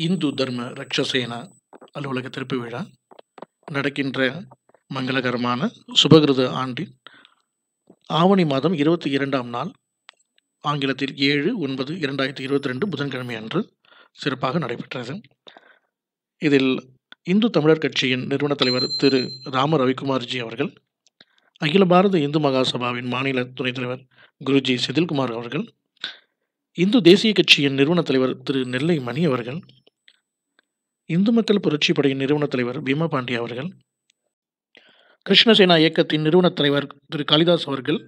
இந்து தர்ம ரக்ஷசேனா அலுவலக திறப்பு விழா நடக்கின்ற மங்களகரமான சுபகிருத ஆண்டின் ஆவணி மாதம் 22ஆம் நாள், ஆங்கிலத்தில் 7/9/2022 புதன்கிழமை அன்று சிறப்பாக நடைபெற்றது. இதில் இந்து தமிழர் கட்சியின் நிறுவன தலைவர் திரு ராம ரவிக்குமார்ஜி அவர்கள், அகில பாரத இந்து மகாசபாவின் மாநில துணைத் தலைவர் குருஜி செதில்குமார் அவர்கள், இந்து தேசிய கட்சியின் நிறுவன தலைவர் திரு நெல்லை மணி அவர்கள், இந்து மக்கள் புரட்சிப் படையின் நிறுவன தலைவர் பீமா பாண்டியா அவர்கள், கிருஷ்ணசேனா இயக்கத்தின் நிறுவன தலைவர் திரு காளிதாஸ் அவர்கள்,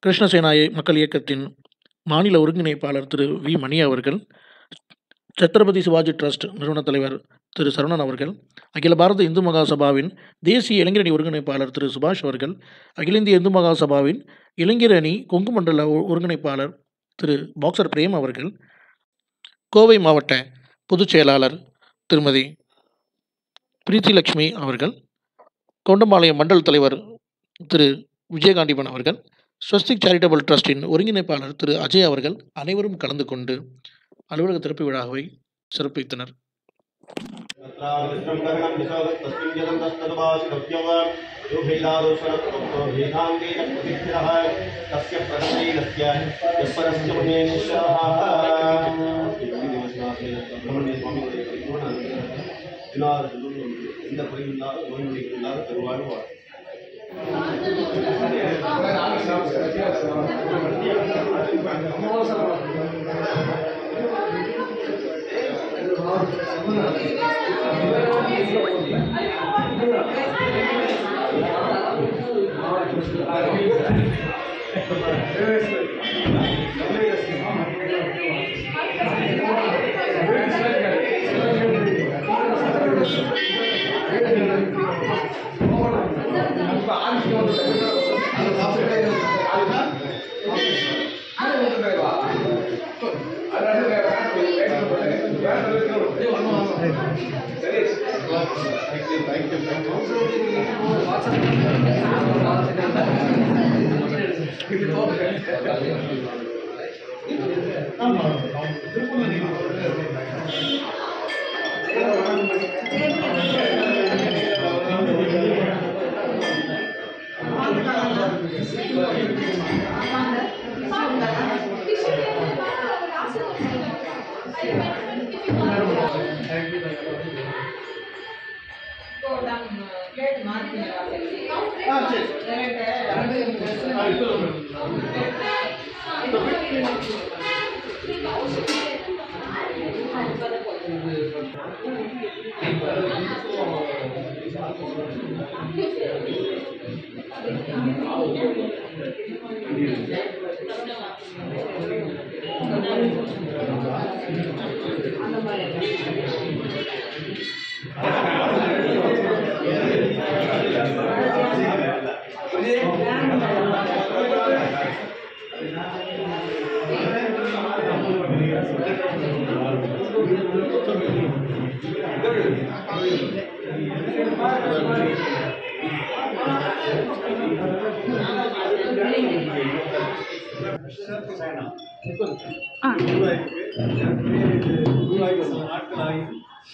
கிருஷ்ணசேனா மக்கள் இயக்கத்தின் மாநில ஒருங்கிணைப்பாளர் திரு வி மணி அவர்கள், சத்ரபதி சிவாஜி ட்ரஸ்ட் நிறுவன தலைவர் திரு சரவணன் அவர்கள், அகில பாரத இந்து மகாசபாவின் தேசிய இளைஞரணி ஒருங்கிணைப்பாளர் திரு சுபாஷ் அவர்கள், அகில இந்திய இந்து மகாசபாவின் இளைஞர் அணி கொங்கு மண்டல ஒருங்கிணைப்பாளர் திரு பாக்சர் பிரேம் அவர்கள், கோவை மாவட்ட பொதுச் செயலாளர் திருமதி பிரீத்திலட்சுமி அவர்கள், கவுண்டம்பாளையம் மண்டல் தலைவர் திரு விஜயகாண்டிபன் அவர்கள், ஸ்வஸ்திக் சேரிட்டபிள் ட்ரஸ்டின் ஒருங்கிணைப்பாளர் திரு அஜய் அவர்கள் அனைவரும் கலந்து கொண்டு அலுவலக திறப்பு விழாவை சிறப்பித்தனர். இந்த குறைவில்லாத நோய்நொடிகளில்லாத பெருவாழ்வு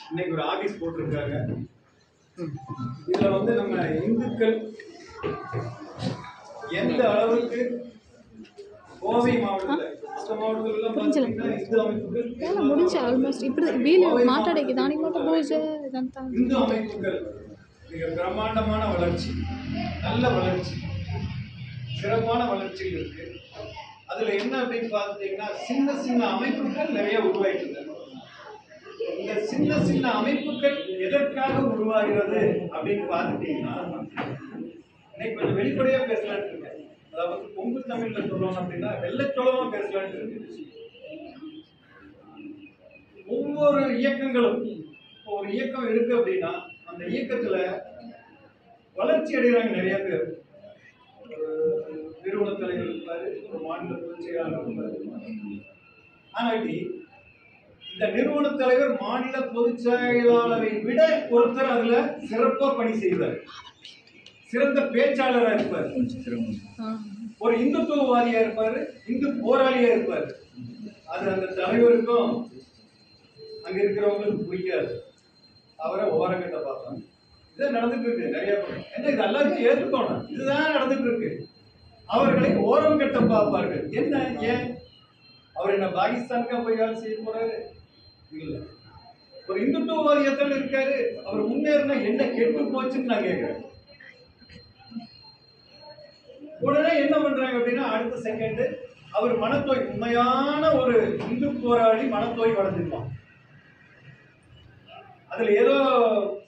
இன்னைக்கு ஒரு ஆபீஸ் போட்டிருக்காங்க. இதுல வந்து நம்ம இந்துக்கள் எந்த அளவுக்கு கோவை மாவட்டத்தில் இந்து அமைப்புகள் மிக பிரம்மாண்டமான வளர்ச்சி, நல்ல வளர்ச்சி, சிறப்பான வளர்ச்சிகள் இருக்கு. அதுல என்ன அப்படின்னு பார்த்துட்டீங்கன்னா சின்ன சின்ன அமைப்புகள் நிறைய உருவாயிட்டு. இந்த சின்ன சின்ன அமைப்புகள் எதற்காக உருவாகிறது அப்படின்னு பார்த்துட்டீங்கன்னா, இன்னைக்கு கொஞ்சம் வெளிப்படையா பேசலான்னு இருக்கேன். அதாவது பொங்கு தமிழ்ல சொல்லணும் அப்படின்னா வெள்ளச்சோளமா பேசலான்னு இருக்கு. ஒவ்வொரு இயக்கங்களும் ஒரு இயக்கம் இருக்கு அப்படின்னா அந்த இயக்கத்துல வளர்ச்சி அடைகிறாங்க நிறைய பேர். நிறுவன தலைவர் இருப்பாரு, ஒரு மாநில பொதுச் செயலாளர் இருப்பாரு. ஆனால் இந்த நிறுவன தலைவர் மாநில பொதுச் செயலாளரை விட ஒருத்தர் அதுல சிறப்பா பணி செய்வார், சிறந்த பேச்சாளராக இருப்பார், ஒரு இந்துத்துவவாதியா இருப்பாரு, இந்து போராளியா இருப்பாரு. அது அந்த தலைவருக்கும் அங்க இருக்கிறவங்களுக்கு பிடிக்காது, அவரை ஓரங்கட்ட பார்ப்பாங்க. இதான் நடந்துட்டு இருக்கு நிறைய பேர். என்ன இது எல்லாத்தையும் ஏற்றுக்கணும், இதுதான் நடந்துட்டு இருக்கு. அவர்களை ஓரம் கட்ட பார்ப்பார்கள். என்ன ஏன் அவர் என்ன பாகிஸ்தானுக்கா போய் வேலை செய்ய போறாரு? இல்ல, ஒரு இந்துத்துவவாதியத்தில் இருக்காரு. அவர் முன்னேறினா என்ன கெட்டு போச்சுன்னு நான் கேட்கிறேன். உடனே என்ன பண்றாங்க அப்படின்னா, அடுத்த செகண்ட் அவர் மனத்தோய், உண்மையான ஒரு இந்து போராளி மனத்தோய் வளர்ந்துருப்பான். அதுல ஏதோ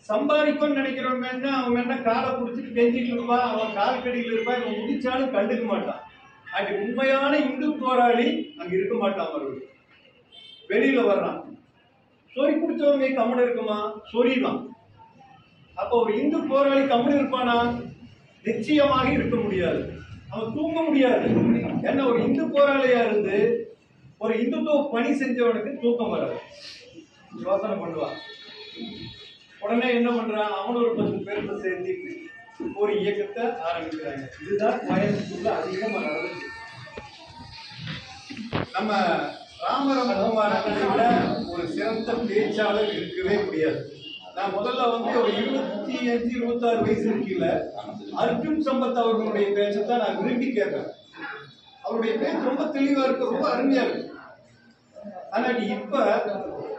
சம்பாதிக்கும்னு நினைக்கிறவங்க அவன் என்ன காலை பிடிச்சிட்டு கெஞ்சிட்டு இருப்பான், அவன் கால் கடியில் இருப்பான், இவன் முடிச்சாலும் கண்டுக்க மாட்டான். அது உண்மையான இந்து போராளி அங்க இருக்க மாட்டான். அவர்கள் வெளியில வர்றான். சொறி பிடிச்சவங்க கம்முன்னு இருக்குமா? சொறிதான். அப்போ ஒரு இந்து போராளி கம்முன்னு இருப்பானா? நிச்சயமாக இருக்க முடியாது. அவன் தூங்க முடியாது. ஏன்னா ஒரு இந்து போராளியா இருந்து ஒரு இந்துத்துவ பணி செஞ்சவனுக்கு தூக்கம் வராது. யோசனை பண்ணுவான். உடனே என்ன பண்றான், அவனு ஒரு 10 பேர்த்த சேர்த்துட்டு ஒரு இயக்கத்தை ஆரம்பிக்கிறாங்க. இதுதான் வயசுக்குள்ள அதிகமா நடந்துச்சு. நம்ம ராமரகுமார ஒரு சிறந்த பேச்சாளர் இருக்கவே முடியாது. நான் முதல்ல வந்து ஒரு 25, 26 வயசு இருக்கீங்கள அர்ஜுன் சம்பத் அவர்களுடைய பேச்சை நான் விரும்பி கேட்பேன். அவருடைய பேச்சு ரொம்ப தெளிவா இருக்கு, ரொம்ப அருமையா இருக்கு. ஆனா இப்ப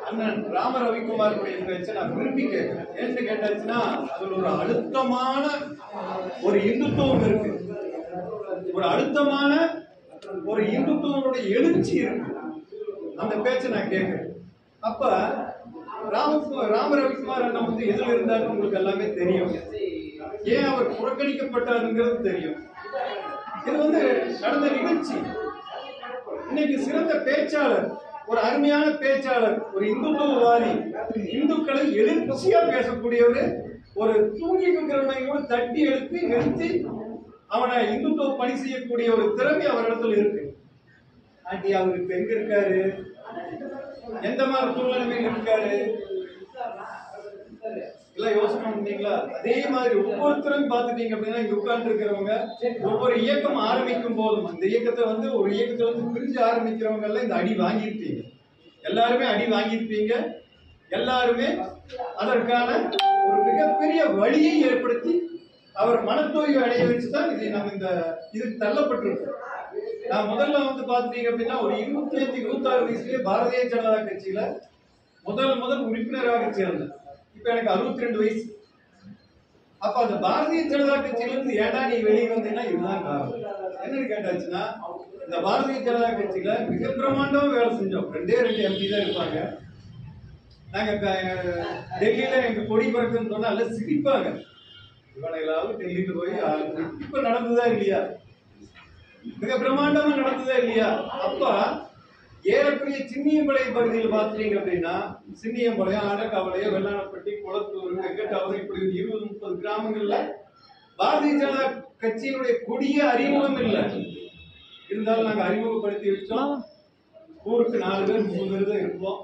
அண்ணன் ராம ரவிக்குமாருடைய பேச்சை நான் விரும்பி கேட்கிறேன். ஏன்னு கேட்டாச்சுன்னா அதுல ஒரு அழுத்தமான ஒரு இந்துத்துவம் இருக்கு, ஒரு அழுத்தமான ஒரு இந்துத்துவனுடைய எழுச்சி இருக்கு. அந்த பேச்சை நான் கேட்கிறேன். அப்ப ராம ரவிக்குமார் அண்ணன் வந்து எதுல இருந்தாருன்னு உங்களுக்கு எல்லாமே தெரியும். ஏன் அவர் புறக்கணிக்கப்பட்டாருங்கிறது தெரியும். இது வந்து நடந்த நிகழ்ச்சி. இன்னைக்கு சிறந்த பேச்சாளர், ஒரு அருமையான பேச்சாளர், ஒரு இந்துத்துவவாதி, இந்துக்களை எழுச்சியா பேசக்கூடியவர், ஒரு தூங்கி இருக்கிறவனை கூட தட்டி எழுப்பி நிறுத்தி அவனை இந்துத்துவ பணி செய்யக்கூடிய ஒரு திறமை அவரிடத்துல இருக்கு. ஆண்டி அவருக்கு எங்க இருக்காரு, எந்த மாதிரி சூழ்நிலையில் இருக்காரு எல்லாம் யோசனை பண்ணீங்களா? அதே மாதிரி ஒவ்வொருத்தரும் பார்த்துட்டீங்க அப்படின்னா இங்க உட்கார்ந்து இருக்கிறவங்க ஒவ்வொரு இயக்கம் ஆரம்பிக்கும் போதும் அந்த இயக்கத்தை வந்து ஒரு இயக்கத்தை வந்து பிரிஞ்சு ஆரம்பிக்கிறவங்க எல்லாம் இந்த அடி வாங்கியிருப்பீங்க. எல்லாருமே அடி வாங்கியிருப்பீங்க. எல்லாருமே அதற்கான ஒரு மிகப்பெரிய வழியை ஏற்படுத்தி அவர் மனத்தோய்வு அடைய வச்சுதான் இது நம்ம இந்த இதுக்கு தள்ளப்பட்டிருக்கோம். நான் முதல்ல வந்து பாத்தீங்க அப்படின்னா ஒரு 25, 26 வயசுலயே பாரதிய ஜனதா கட்சியில முதல் உறுப்பினராக சேர்ந்தேன். இப்ப எனக்கு 62 வயசு. அப்ப அந்த பாரதிய ஜனதா கட்சியில இருந்து ஏடா நீ வெளியே வந்தீங்கன்னா இதுதான் காரணம். என்னன்னு கேட்டாச்சுன்னா இந்த பாரதிய ஜனதா கட்சியில மிக பிரமாண்டமா வேலை செஞ்சோம். 2 எம்பி தான் இருப்பாங்க. நாங்க டெல்லியில எங்க கொடி பறக்குன்னு சொன்னா எல்லாம் சிரிப்பாங்க. இவனைகளாவது டெல்லியில போய் இப்ப நடந்ததா இல்லையா? மிக பிரமாண்டமா நடந்ததா இல்லையா? அப்ப ஏறக்குறைய சின்னியம்பாளையம் பகுதியில் பார்த்தீங்க அப்படின்னா சின்னியம்பாளையம், ஆடக்காவளையம், வெள்ளானப்பட்டி, குளத்தூர், வெங்கட்டாவூர் இப்படி 20, 30 கிராமங்கள்ல பாரதிய ஜனதா கட்சியினுடைய கொடிய அறிமுகம் இல்லை. இருந்தாலும் நாங்க அறிமுகப்படுத்தி வச்சோம். ஊருக்கு 4 பேர் 3 பேர் தான் இருப்போம்.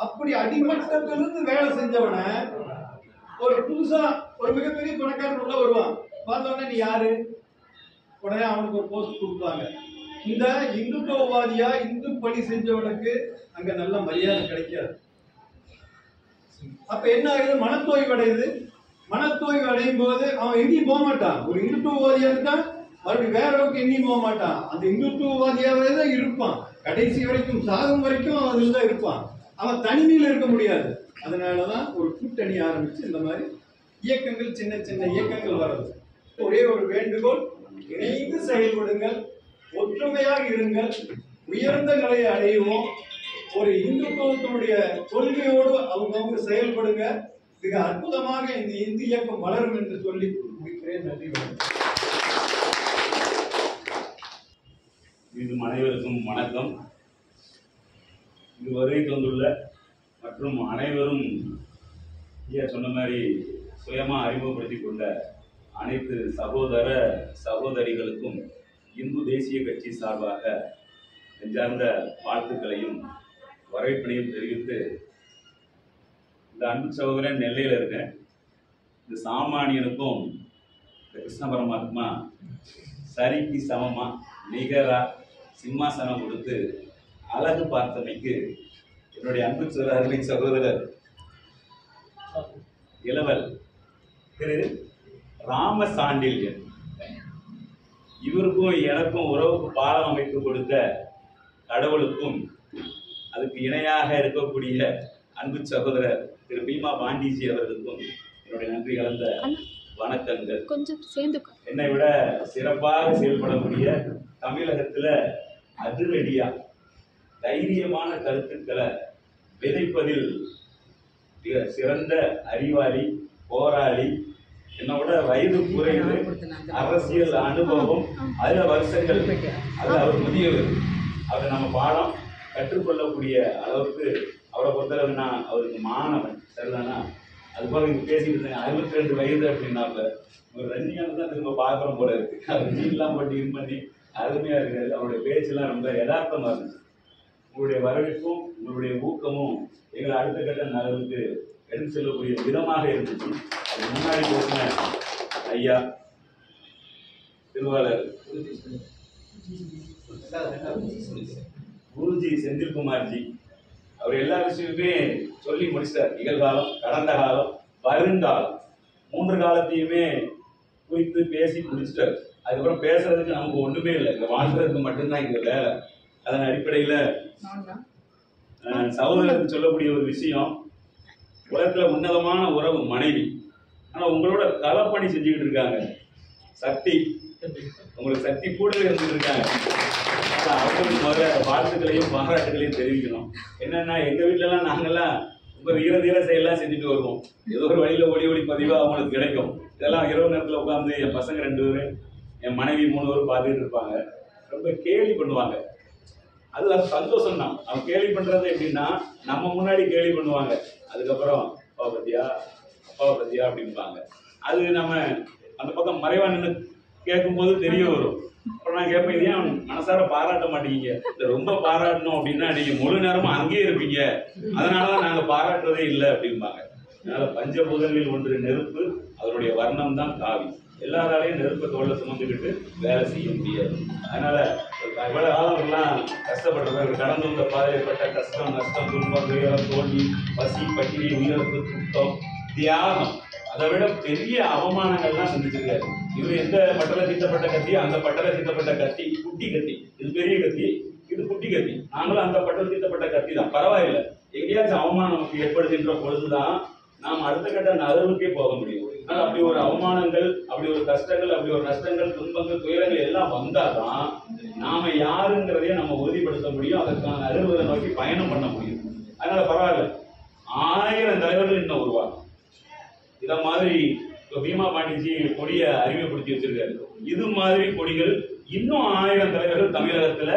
அப்படி அடிமட்டத்திலிருந்து வேலை செஞ்சவன ஒரு புதுசா ஒரு மிகப்பெரிய பணக்காரன் உள்ள வருவான். பார்த்தோன்னே நீ யாரு? உடனே அவனுக்கு ஒரு போஸ்ட் கொடுப்பாங்க. இந்த இந்துத்துவவாதியா இந்து பணி செஞ்சவனுக்கு அங்க நல்ல மரியாதை கிடைக்காது. அப்ப என்ன ஆகுது? மனத்தோய்வு அடையுது. மனத்தோய்வு அடையும் போது அவன் எங்கேயும் போக மாட்டான். ஒரு இந்துத்துவவாதியா இருக்கா மறுபடியும் வேற அளவுக்கு எங்கேயும் போக மாட்டான். அந்த இந்துத்துவவாதியாவே தான் இருப்பான். கடைசி வரைக்கும், சாகும் வரைக்கும் அவன் அதுல தான் இருப்பான். அவன் தனிமையில் இருக்க முடியாது. அதனாலதான் ஒரு கூட்டணி ஆரம்பிச்சு இந்த மாதிரி இயக்கங்கள், சின்ன சின்ன இயக்கங்கள் வருது. ஒரே ஒரு வேண்டுகோள், இணைந்து செயல்படுங்கள், ஒற்றுமையாக இருங்கள், உயர்ந்த நிலையை அடைவோம். ஒரு இந்துத்துவத்தினுடைய கொள்கையோடு அவங்க செயல்படுங்க. மிக அற்புதமாக இந்த இந்து இயக்கம் வளரும் என்று சொல்லி முடிக்கிறேன். நன்றி. மீண்டும் அனைவருக்கும் வணக்கம். இதுவரை வந்துள்ள மற்றும் அனைவரும் ஐயா சொன்ன மாதிரி சுயமாக அறிமுகப்படுத்தி கொண்ட அனைத்து சகோதர சகோதரிகளுக்கும் இந்து தேசிய கட்சி சார்பாக நெஞ்சார்ந்த வாழ்த்துக்களையும் வரவேற்பனையும் தெரிவித்து, இந்த அன்பு சகோதரன் நெல்லையில் இருக்கேன். இந்த சாமானியனுக்கும் இந்த கிருஷ்ண பரமாத்மா சரிக்கு சமமாக நிகராக சிம்மாசனம் கொடுத்து அழகு பார்த்தமைக்கு என்னுடைய அன்பு அருமை சகோதரர் இளவல் திரு ராமசாண்டில்யன், இவருக்கும் எனக்கும் உறவுக்கு பாலம் அமைத்து கொடுத்த கடவுளுக்கும் அதுக்கு இணையாக இருக்கக்கூடிய அன்பு சகோதரர் திரு பீமா பாண்டிஜி அவர்களுக்கும் என்னுடைய நன்றி கலந்த வணக்கங்கள். கொஞ்சம் சேர்ந்து என்னை விட சிறப்பாக செயல்படக்கூடிய தமிழகத்துல அதிரடியா தைரியமான கருத்துக்களை விதைப்பதில் மிக சிறந்த அறிவாளி, போராளி, என்னோட வயது குறைவு, அரசியல் அனுபவம், அதுல வருஷங்கள், அது அவர் முதியவர். அவர் நம்ம பாடம் கற்றுக்கொள்ளக்கூடிய அளவுக்கு அவரை பொறுத்தளவு நான் அவருக்கு மாணவன், சரிதானா? அது போல இங்க பேசிட்டு இருந்தேன் 62 வயது அப்படின்னாப்ப ஒரு ரஜினிகாந்த் தான் திரும்ப பார்க்குறோம் போல இருக்கு. அவர் ஜீன்லாம் போட்டு இது பண்ணி அருமையா இருக்காரு. அவருடைய பேச்செல்லாம் ரொம்ப யதார்த்தமா இருந்துச்சு. உங்களுடைய வரவேற்பும் உங்களுடைய ஊக்கமும் எங்களை அடுத்த கட்ட நகருக்கு எடுத்து செல்லக்கூடிய விதமாக இருந்துச்சு. அது முன்னாடி பேசின ஐயா திருவாளர் குருஜி செந்தில்குமார்ஜி, அவர் எல்லா விஷயமுமே சொல்லி முடிச்சிட்டார். நிகழ்காலம், கடந்த காலம், வருங்காலம், 3 காலத்தையுமே குறித்து பேசி முடிச்சிட்டார். அதுக்கப்புறம் பேசுறதுக்கு நமக்கு ஒண்ணுமே இல்லை, இங்க வாழ்றதுக்கு மட்டும்தான் இங்க வேலை. அதன் அடிப்படையில சகோதரருக்கு சொல்லக்கூடிய ஒரு விஷயம், உலகத்துல உன்னதமான உறவு மனைவி. ஆனா உங்களோட களப்பணி செஞ்சுக்கிட்டு இருக்காங்க சக்தி, உங்களுக்கு சக்தி கூடவே இருந்துட்டு இருக்காங்க. அவங்களுக்கு முதல்ல வாழ்த்துக்களையும் பாராட்டுகளையும் தெரிவிக்கணும். என்னன்னா எங்க வீட்டுல எல்லாம் நாங்கெல்லாம் ரொம்ப வீர செயலாம் செஞ்சுட்டு வருவோம். ஏதோ ஒரு வழியில ஓடி பதிவா அவங்களுக்கு கிடைக்கும். இதெல்லாம் இரவு நேரத்துல உட்காந்து என் பசங்க 2 பேரும், என் மனைவி 3 பேரும் பார்த்துட்டு இருப்பாங்க. ரொம்ப கேலி பண்ணுவாங்க. அது சந்தோஷம் தான். அவங்க கேலி பண்றது எப்படின்னா, நம்ம முன்னாடி கேலி பண்ணுவாங்க, அதுக்கப்புறம் அப்பாவை பத்தியா அப்படின்பாங்க. அது நம்ம அந்த பக்கம் மறைவா நின்று கேட்கும்போது தெரிய வரும். அப்புறம் நான் கேட்பேன், இதே மனசார பாராட்ட மாட்டீங்க, ரொம்ப பாராட்டணும் அப்படின்னா நீங்க முழு நேரமும் அங்கேயே இருப்பீங்க, அதனாலதான் நாங்க பாராட்டுறதே இல்லை அப்படிம்பாங்க. அதனால பஞ்சபூதங்களில் ஒன்று நெருப்பு, அதனுடைய வர்ணம் தான் காவி. எல்லாராலையும் நெருப்பை தோல்ல சுமந்துக்கிட்டு வேலை செய்ய முடியாது. அதனால இவ்வளவு காலம் எல்லாம் கஷ்டப்பட்டவர்கள் கடந்து வந்த பாதைப்பட்ட கஷ்டம், நஷ்டம், துன்பம், துயரம், தோல்வி, பசி, பட்டினி, உயிரிழப்பு, துக்கம், தியாகம், அதை விட பெரிய அவமானங்கள்லாம் சந்திச்சிருக்காரு. இவர் எந்த பட்டல தீட்டப்பட்ட கத்தி, அந்த பட்டல தீட்டப்பட்ட கத்தி குட்டி கத்தி, இது பெரிய கத்தி, இது குட்டி கத்தி. நாங்களும் அந்த பட்டல தீட்டப்பட்ட கத்தி தான், பரவாயில்லை. எங்கேயாச்சும் அவமானம் நமக்கு ஏற்படுகின்ற பொழுதுதான் நாம் அடுத்த கட்ட நகர்வுக்கே போக முடியும். ஆனால் அப்படி ஒரு அவமானங்கள், அப்படி ஒரு கஷ்டங்கள், அப்படி ஒரு நஷ்டங்கள், துன்பங்கள், துயரங்கள் எல்லாம் வந்தாதான் நாம யாருங்கிறதையே நம்ம உறுதிப்படுத்த முடியும். அதற்கான நகர்வுகளை நோக்கி பயணம் பண்ண முடியும். அதனால பரவாயில்ல, 1000 தலைவர்கள் இன்னும் உருவாகும். இத மாதிரி பீமா பாண்டிஜி கொடியை அறிமுகப்படுத்தி வச்சிருக்காரு. இது மாதிரி கொடிகள் இன்னும் 1000 தலைவர்கள் தமிழகத்துல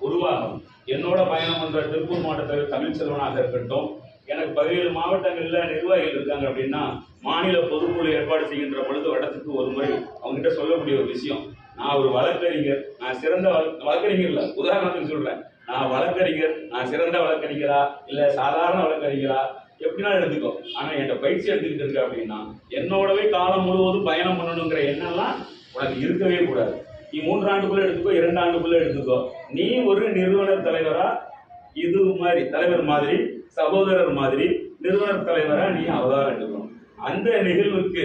உருவாகும். என்னோட பயணம் பண்ற திருப்பூர் மாவட்டத்தில் தமிழ்ச்செல்வனாக இருக்கட்டும், எனக்கு 17 மாவட்டங்கள்ல நிர்வாகிகள் இருக்காங்க அப்படின்னா, மாநில பொதுக்குழு ஏற்பாடு செய்கின்ற பொழுது வருடத்துக்கு ஒரு முறை அவங்ககிட்ட சொல்லக்கூடிய ஒரு விஷயம், நான் ஒரு வழக்கறிஞர், நான் சிறந்த வழக்கறிஞர் இல்ல, உதாரணத்துக்கு சொல்றேன், நான் வழக்கறிஞர், நான் சிறந்த வழக்கறிஞரா இல்ல சாதாரண வழக்கறிஞரா எப்படின்னா எடுத்துக்கோ, ஆனா என்கிட்ட பயிற்சி எடுத்துக்கிட்டு இருக்க அப்படின்னா என்னோடவே காலம் முழுவதும் பயணம் பண்ணணுங்கிற எண்ணம்லாம் உனக்கு இருக்கவே கூடாது. நீ 3 ஆண்டுக்குள்ள எடுத்துக்கோ, 2 ஆண்டுக்குள்ள எடுத்துக்கோ. நீ ஒரு நிறுவனர் தலைவரா, இது மாதிரி தலைவர் மாதிரி, சகோதரர் மாதிரி நிறுவனர் தலைவரா நீ அவதாரம் எடுக்கணும். அந்த நிகழ்வுக்கு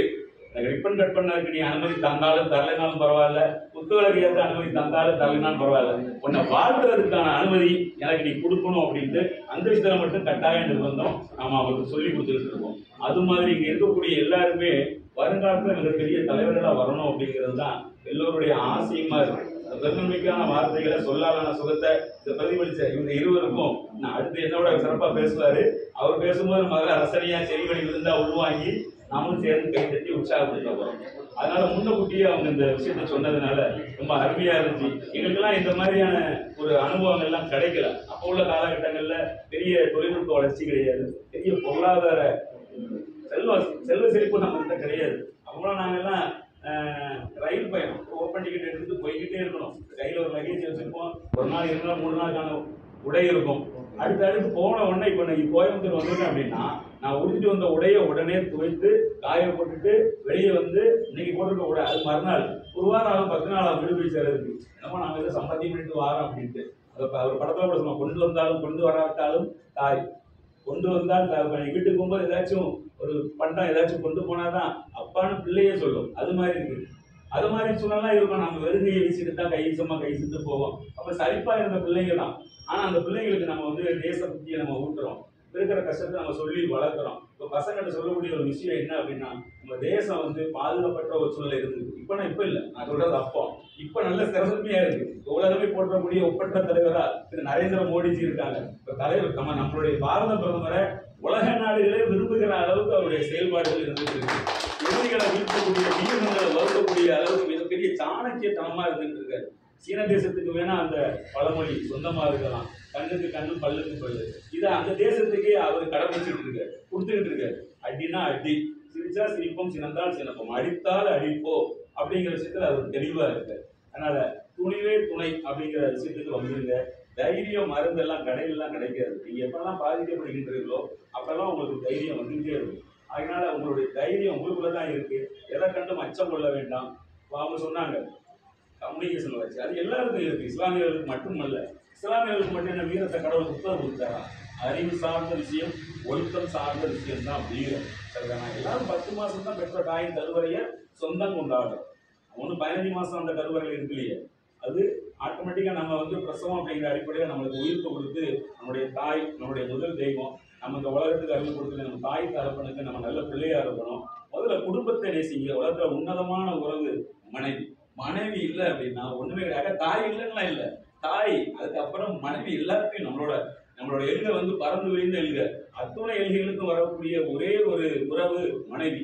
ரிப்பன் கட் பண்ணதுக்கு நீ அனுமதி தந்தாலும் தரலைனாலும் பரவாயில்ல, புத்தகத்துக்கு ஏற்ற அனுமதி தந்தாலும் தரலைனாலும் பரவாயில்ல, உன்னை வாழ்த்துறதுக்கான அனுமதி எனக்கு நீ கொடுக்கணும் அப்படின்ட்டு அந்த விஷயத்துல மட்டும் கட்டாயம் நிர்பந்தம் நாம அவருக்கு சொல்லி கொடுத்துட்டு இருக்கோம். அது மாதிரி இங்க இருக்கக்கூடிய எல்லாருமே வருங்காலத்துல மிகப்பெரிய தலைவர்களா வரணும் அப்படிங்கிறது தான் எல்லோருடைய ஆசையுமா இருக்கு. பெருமைக்கான வார்த்தைகளை சொல்லாதான சுகத்தை பிரதிபலிச்ச இவங்க இருவருக்கும் நான் அடுத்து என்னோட சிறப்பா பேசுவாரு. அவர் பேசும்போது முதல்ல ரசனையா செவிவழி இருந்தா உள்வாங்கி நாமும் சேர்ந்து கை தட்டி உற்சாகப்படுத்த போறோம். அதனால முன்னக்கூட்டியே அவங்க இந்த விஷயத்த சொன்னதுனால ரொம்ப அருமையா இருந்துச்சு. எங்களுக்கெல்லாம் இந்த மாதிரியான ஒரு அனுபவங்கள் எல்லாம் கிடைக்கல. அப்போ உள்ள காலகட்டங்கள்ல பெரிய தொழில்நுட்ப வளர்ச்சி கிடையாது, பெரிய பொருளாதார செல்வ செழிப்பு நம்ம கிட்ட கிடையாது. அப்போலாம் நாங்கெல்லாம் ரயில் பயணம் ஓப்பன் டிக்கெட் எடுத்துட்டு போய்கிட்டே இருக்கணும். கையில ஒரு லக்கேஜ் வச்சிருப்போம், 1 நாள் 2 நாள் 3 நாளுக்கான உடை இருக்கும். அடுத்து போன உடனே இப்ப நான் கோயம்புத்தூர் வந்துட்டேன் அப்படின்னா, நான் உடுத்திட்டு வந்த உடையை உடனே துவைத்து காய போட்டுட்டு வெளியே வந்து இன்னைக்கு போட்டிருக்க உடை அது மறுநாள் 1 வாரம் ஆகும், 10 நாள் ஆகும் வீடு போய் சேர்றதுக்கு. என்னமோ நாங்க ஏதோ சம்பாத்தியம் பண்ணிட்டு வாரோம் அப்படின்ட்டு. ஒரு படத்துல கூட சொல்லுவாங்க, கொண்டு வந்தாலும் கொண்டு வராட்டாலும் தாய், கொண்டு வந்தால் வீட்டுக்கு போகும்போது ஏதாச்சும் ஒரு பண்டம் ஏதாச்சும் கொண்டு போனாதான் அப்பான்னு பிள்ளையே சொல்லும். அது மாதிரி இருக்கு. அது மாதிரி சூழலாம் இருக்கும். நம்ம வெறுங்கையை வீசிட்டு தான் கை சுட்டு போவோம். அப்ப சலிப்பா இருந்த பிள்ளைங்க தான். ஆனா அந்த பிள்ளைங்களுக்கு நம்ம வந்து தேச பத்தியை நம்ம ஊட்டுறோம், இருக்கிற கஷ்டத்தை நம்ம சொல்லி வளர்க்குறோம். இப்போ பசங்கள்ட்ட சொல்லக்கூடிய ஒரு விஷயம் என்ன அப்படின்னா, நம்ம தேசம் வந்து பாதுகாப்பற்ற ஒரு சூழல் இருந்தது. இப்ப இல்லை, நான் சொல்றது அப்போ. இப்ப நல்ல சிறப்புமையா இருக்கு. உலகமே போற்றக்கூடிய ஒப்பற்ற தலைவரா திரு நரேந்திர மோடிஜி இருக்காங்க. இப்ப தலைவர் நம்மளுடைய பாரத பிரதமரை உலக நாடுகளே விரும்புகிற அளவுக்கு அவருடைய செயல்பாடுகள் இருந்துட்டு இருக்கு. எதிரிகளை வீழ்த்தக்கூடிய, வீரங்களை வருத்தக்கூடிய அளவுக்கு மிகப்பெரிய சாணக்கியத்தனமா இருந்துட்டு இருக்காரு. சீன தேசத்துக்கு வேணா அந்த பழமொழி சொந்தமா இருக்கலாம், கண்ணுக்கு கண்ணு பல்லுக்கு பல்லு. இதை அந்த தேசத்துக்கே அவர் கடைபிடிச்சிட்டு இருக்காரு, கொடுத்துக்கிட்டு இருக்காரு. அடினா அடி, சிரிச்சா சிரிப்போம், சினந்தால் சினப்போம், அடித்தால் அடிப்போ அப்படிங்கிற விஷயத்துல அவர் தெளிவா இருக்காரு. அதனால துணிவே துணை அப்படிங்கிற விஷயத்துக்கு வந்துருங்க. தைரியம் மருந்தெல்லாம் கடையிலாம் கிடைக்காது. நீங்க எப்பெல்லாம் பாதிக்கப்படுகின்றீர்களோ அப்பெல்லாம் உங்களுக்கு தைரியம் வந்துகிட்டே இருக்கும். அதனால உங்களுடைய தைரியம் உங்களுக்குள்ளதான் இருக்கு. எதை கண்டும் அச்சம் கொள்ள வேண்டாம். அவங்க சொன்னாங்க கம்யூனிகேஷன் வச்சு, அது எல்லாருக்கும் இருக்கு. இஸ்லாமியர்களுக்கு மட்டுமல்ல. இஸ்லாமியர்களுக்கு மட்டும் என்ன வீரத்தை கடவுள் புத்தகம் கொடுத்தாரா? அறிவு சார்ந்த விஷயம், ஒழுக்கம் சார்ந்த விஷயம் தான் வீரம். சரிதானா? எல்லாரும் 10 மாசம் தான் பெற்ற தாயின் கருவறைய சொந்தம் கொண்டாடும். ஒன்று 15 மாசம் அந்த கருவறையில் இருக்கு இல்லையே, அது ஆட்டோமேட்டிக்கா நம்ம வந்து பிரசவம் அப்படிங்கிற அடிப்படையில் நம்மளுக்கு உயிர்ப்பு கொடுத்து, நம்முடைய தாய் நம்முடைய முதல் தெய்வம், நம்ம இந்த உலகத்துக்கு அறிவு கொடுத்து நம்ம தாய் தரப்பனுக்கு நம்ம நல்ல பிள்ளையா இருக்கணும். முதல்ல குடும்பத்தை நேசிங்க. உலகத்துல உன்னதமான உறவு மனைவி. மனைவி இல்லை அப்படின்னா ஒண்ணுமே கிடையாது. தாய் இல்லைன்னா இல்லை, தாய், அதுக்கப்புறம் மனைவி. எல்லாத்தையும் நம்மளோட எல்கை வந்து பறந்து விரிந்த எல்கை. அத்துணை எல்கைகளுக்கும் வரக்கூடிய ஒரே ஒரு உறவு மனைவி,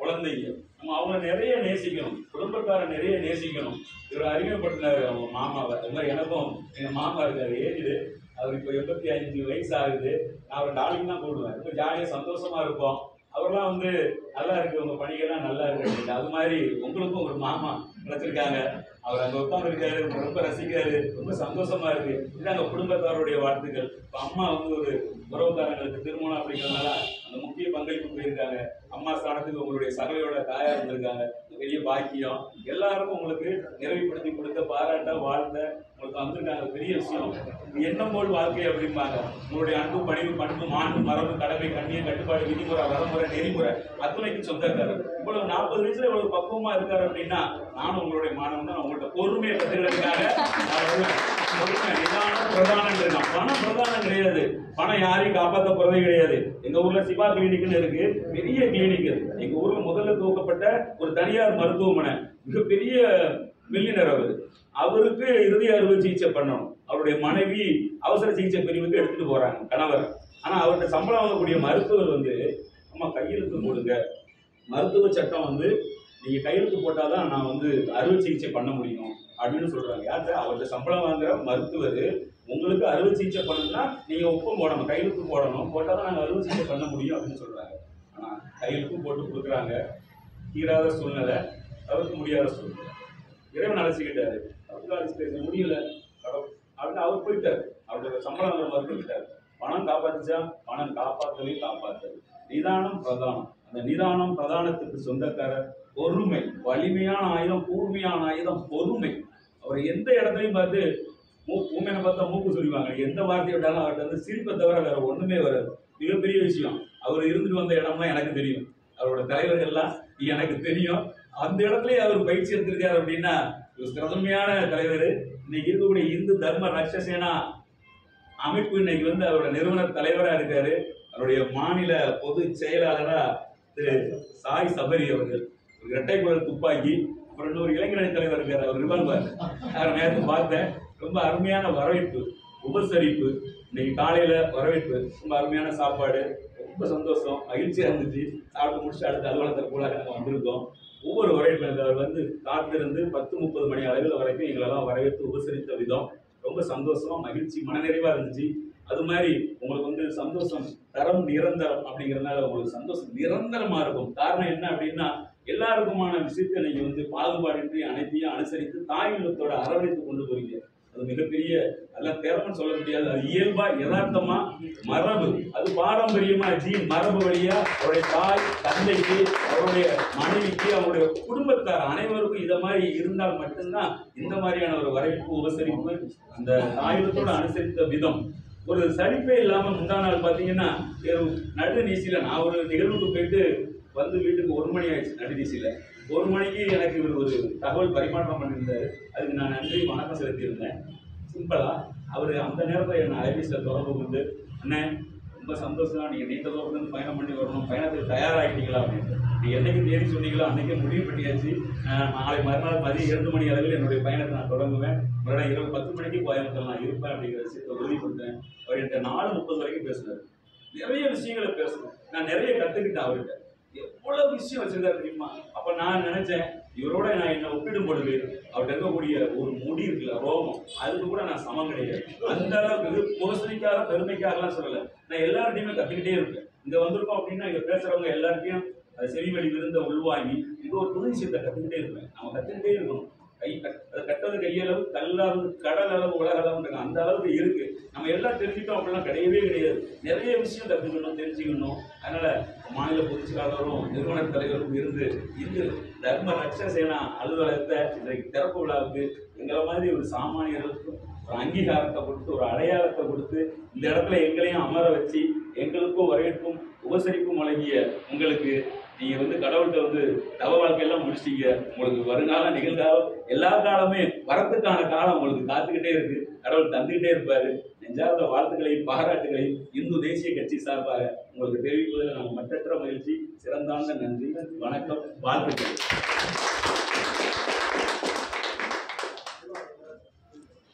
குழந்தைங்க. நம்ம அவங்கள நிறைய நேசிக்கணும், குடும்பத்தாரை நிறைய நேசிக்கணும். இவர் அறிமுகப்படுத்தினாரு அவங்க மாமாவை. அது மாதிரி எனக்கும் எங்க மாமா இருக்காரு, ஏஜ்டு. அவர் இப்போ 85 வயசு ஆகுது. நான் அவர் டாலிங் தான் கூடுவேன். ரொம்ப ஜாலியாக சந்தோஷமா இருப்போம். அவர்லாம் வந்து நல்லா இருக்கு, உங்க பணிகள்லாம் நல்லா இருக்கு. அது மாதிரி உங்களுக்கும் ஒரு மாமா கிடைச்சிருக்காங்க. அவர் அங்கே உட்காந்துருக்காரு, ரொம்ப ரசிக்கிறாரு, ரொம்ப சந்தோஷமா இருக்கு. இது அங்கே குடும்பத்தாருடைய வாழ்த்துக்கள். இப்போ அம்மா வந்து ஒரு உறவுக்காரங்களுக்கு திருமணம் அப்படிங்கிறதுனால அந்த முக்கிய பங்களிப்பு போயிருக்காங்க. அம்மா ஸ்தானத்துக்கு உங்களுடைய சகலையோட தாயார் இருந்திருக்காங்க. பெரிய பாக்கியம். எல்லாருக்கும் உங்களுக்கு நிறைவுபடுத்தி கொடுத்த, பாராட்ட, வாழ்த்த உங்களுக்கு வந்திருக்காங்க. பெரிய விஷயம். எண்ணம் போல் வாழ்க்கை அப்படிம்பாங்க. உங்களுடைய அன்பு, பணிவு, பண்பு, மாண்பு, மரபு, கடமை, கண்ணியம், கட்டுப்பாடு, விதிமுறை, வரமுறை, நெறிமுறை அத்துணைக்கு சொந்தக்காரர். இவ்வளவு 40 வயசுல இவ்வளவு பக்குவமா இருக்காரு அப்படின்னா நானும் உங்களுடைய மாணவன் தான். உங்கள்கிட்ட பொறுமையை கற்றுக்கிறதுக்காக நிதானம் பிரதானம் இருக்கான். பணம் பிரதானம் கிடையாது. பணம் யாரையும் காப்பாற்ற போறதே கிடையாது. எங்க ஊர்ல சிவா கிளினிக்னு இருக்கு, பெரிய கிளினிக். எங்க ஊர்ல முதல்ல துவக்கப்பட்ட ஒரு தனியார் மருத்துவமனை, மிகப்பெரிய மில்லியனர் அவருக்கு இருதய அறுவை சிகிச்சை பண்ணணும். அவருடைய மனைவி அவசர சிகிச்சை பிரிவுக்கு எடுத்துட்டு போறாங்க, கணவர். ஆனா அவர்கிட்ட சம்பளம் வாங்கக்கூடிய மருத்துவர் வந்து, அம்மா கையெழுத்து போடுங்க, மருத்துவ சட்டம் வந்து நீங்க கையெழுத்து போட்டாதான் நான் வந்து அறுவை சிகிச்சை பண்ண முடியும் அப்படின்னு சொல்றாங்க. யார்கிட்ட? அவர்கிட்ட சம்பளம் வாங்குற மருத்துவர் உங்களுக்கு அறுவை சிகிச்சை பண்ணணும்னா நீங்க ஒப்பம் போடணும், கையெழுத்து போடணும், போட்டாதான் நாங்கள் அறுவை சிகிச்சை பண்ண முடியும் அப்படின்னு சொல்றாங்க. ஆனா கையெழுத்து போட்டு கொடுக்குறாங்க. தீராத சூழ்நிலை, தவிர்க்க முடியாத சூழ்நிலை. இறைவன் அழைச்சிக்கிட்டாரு, பேச முடியல அப்படின்னு அவர் போயிட்டாரு. அவருடைய சம்பளம் வாங்குற மருத்துவ விட்டாரு. பணம் காப்பாத்துச்சா? பணம் காப்பாற்றவே காப்பாற்றது. நிதானம் பிரதானம். அந்த நிதானம் பிரதானத்துக்கு சொந்தக்காரர் பொறுமை. வலிமையான ஆயுதம், கூர்மையான ஆயுதம் பொறுமை. அவர் எந்த இடத்துலையும் பார்த்து ஊமையை பார்த்தா மூக்கு சொல்லிவாங்க. எந்த வார்த்தையை விட்டாலும் அவர்கிட்ட வந்து சிரிப்பை தவிர வேற ஒண்ணுமே வராது. மிகப்பெரிய விஷயம். அவர் இருந்துட்டு வந்த இடம்லாம் எனக்கு தெரியும், அவரோட தலைவர்கள்லாம் எனக்கு தெரியும். அந்த இடத்துலயே அவர் பயிற்சி எடுத்திருக்காரு அப்படின்னா ஒரு திறமையான தலைவர். இன்னைக்கு இருக்கக்கூடிய இந்து தர்ம ரக்ஷசேனா அமைப்பு இன்னைக்கு வந்து அவரோட நிறுவனர் தலைவரா இருக்காரு. அவருடைய மாநில பொதுச் செயலாளரா திரு சாய் சபரி அவர்கள். ஒரு இரட்டை குழல் துப்பாக்கி. அப்புறம் இன்னொரு இளைஞரணி தலைவர் இருக்காரு, அவர் ரிவால்வர். நான் நேரத்து பார்த்தேன். ரொம்ப அருமையான வரவேற்பு, உபசரிப்பு. இன்னைக்கு காலையில வரவேற்பு, ரொம்ப அருமையான சாப்பாடு, ரொம்ப சந்தோஷம், மகிழ்ச்சியா இருந்துச்சு. சாப்பிட்டு முடிச்சு அடுத்த அலுவலகத்தை கூட நாங்கள் வந்திருக்கோம். ஒவ்வொரு வரவேற்பு அவர் வந்து காத்திருந்து 10-30 மணி அளவில் வரைக்கும் எங்களெல்லாம் வரவேற்று உபசரித்த விதம் ரொம்ப சந்தோஷமா, மகிழ்ச்சி, மனநிறைவா இருந்துச்சு. அது மாதிரி உங்களுக்கு வந்து சந்தோஷம் தரம் நிரந்தரம் அப்படிங்கிறதுனால உங்களுக்கு சந்தோஷம் நிரந்தரமா இருக்கும். காரணம் என்ன அப்படின்னா எல்லாருக்குமான விஷயத்தை நீங்க வந்து பாகுபாடின்றி அனைத்தையும் அனுசரித்து தாய் உள்ளத்தோட அரவணைத்து கொண்டு போறீங்க. அது மிகப்பெரிய எல்லாம் திறமைன்னு சொல்ல முடியாது. அது இயல்பா, யதார்த்தமா, மரபு, அது பாரம்பரியமா, ஜீன் மரபு வழியா அவருடைய தாய் தந்தைக்கு, அவருடைய மனைவிக்கு, அவருடைய குடும்பத்தார் அனைவருக்கும் இதை மாதிரி மாதிரி இருந்தால் மட்டும்தான் இந்த மாதிரியான ஒரு வரவேற்பு, உபசரிப்பு, அந்த ஆயுதத்தோடு அனுசரித்த விதம் ஒரு சலிப்பே இல்லாமல் முந்தா நாள் பார்த்தீங்கன்னா நடுநீசியில் நான் ஒரு நிகழ்வுக்கு போயிட்டு வந்து வீட்டுக்கு 1 மணி ஆயிடுச்சு. நடுநீசியில் 1 மணிக்கு எனக்கு இவர் ஒரு தகவல் பரிமாற்றம் பண்ணியிருந்தார். அதுக்கு நான் நன்றி வணக்கம் செலுத்தியிருந்தேன். சிம்பிளாக அவர் அந்த நேரத்தில் என்னை ஐபிஎஸ்சில் தொடர்பு கொண்டு, அண்ணே ரொம்ப சந்தோஷம், நீங்கள் நீண்ட தூரத்துலேருந்து பயணம் பண்ணி வரணும், பயணத்துக்கு தயாராகிட்டீங்களா அப்படின்னு. நீங்கள் என்றைக்கு தேதி சொன்னீங்களோ அன்றைக்கே முடிவு பண்ணியாச்சு. நாளை மறுநாள் மதியம் 2 மணி அளவில் என்னுடைய பயணத்தை நான் தொடங்குவேன். மறுநாள் இரவு 10 மணிக்கு கோயம்புத்தூர் நான் இருப்பேன் அப்படிங்கிற விஷயத்தை உறுதிப்படுத்தேன். அவர் என்கிட்ட 4:30 வரைக்கும் பேசினார். நிறைய விஷயங்களை பேசணும், நான் நிறைய கற்றுக்கிட்டேன் அவர்கிட்ட. எவ்வளவு விஷயம் வச்சிருக்காரு தெரியுமா? அப்ப நான் நினைச்சேன், இவரோட நான் என்ன ஒப்பிடும் பொழுது அவர்கிட்ட இருக்கக்கூடிய ஒரு முடி இருக்குல்ல, ரோமம், அதுக்கு கூட நான் சமம் கிடையாது. அந்த அளவுக்கு முகசரிக்காக பெருமைக்காகலாம் சொல்லலை, நான் எல்லார்ட்டையுமே கத்துக்கிட்டே இருப்பேன். இங்க வந்திருக்கோம் அப்படின்னா இங்க பேசுறவங்க எல்லார்ட்டையும் அது செவிவழி விருந்த உள்வாங்கி இது ஒரு புது விஷயத்தை கத்துக்கிட்டே இருப்பேன். நம்ம கத்துக்கிட்டே இருக்கணும். அதை கட்டது கையளவு, கல்லளவு, கடல் அளவு, உலக அளவுன்றாங்க, அந்த அளவுக்கு இருக்கு. நம்ம எல்லாம் தெரிஞ்சுட்டோம் அப்படிலாம் கிடையவே கிடையாது. நிறைய விஷயம் கற்றுக்கணும், தெரிஞ்சுக்கணும். அதனால மாநில பொதுச் செயலாளரும் நிறுவன தலைவரும் இருந்து இந்து தர்ம ரட்சசேனா அலுவலகத்தை இன்றைக்கு திறப்பு விழாவுக்கு எங்களை மாதிரி ஒரு சாமானியர்களுக்கும் ஒரு அங்கீகாரத்தை கொடுத்து, ஒரு அடையாளத்தை கொடுத்து, இந்த இடத்துல எங்களையும் அமர வச்சு எங்களுக்கும் வரவேற்பும் உபசரிப்பும் வழங்கிய உங்களுக்கு, நீங்க வந்து கடவுள்கிட்ட தவ வாழ்க்கையெல்லாம் முடிச்சிட்டீங்க. உங்களுக்கு வருங்காலம், நிகழ்காலம், எல்லா காலமே வரத்துக்கான காலம் உங்களுக்கு காத்துக்கிட்டே இருக்கு. கடவுள் தந்துகிட்டே இருப்பாரு. நெஞ்சார்ந்த வாழ்த்துக்களையும் பாராட்டுகளையும் இந்து தேசிய கட்சி சார்பாக உங்களுக்கு தெரிவிப்பதில் நாங்கள் மற்றற்ற மகிழ்ச்சி, சிறந்தாந்த நன்றி, வணக்கம், வாழ்த்துக்கள்.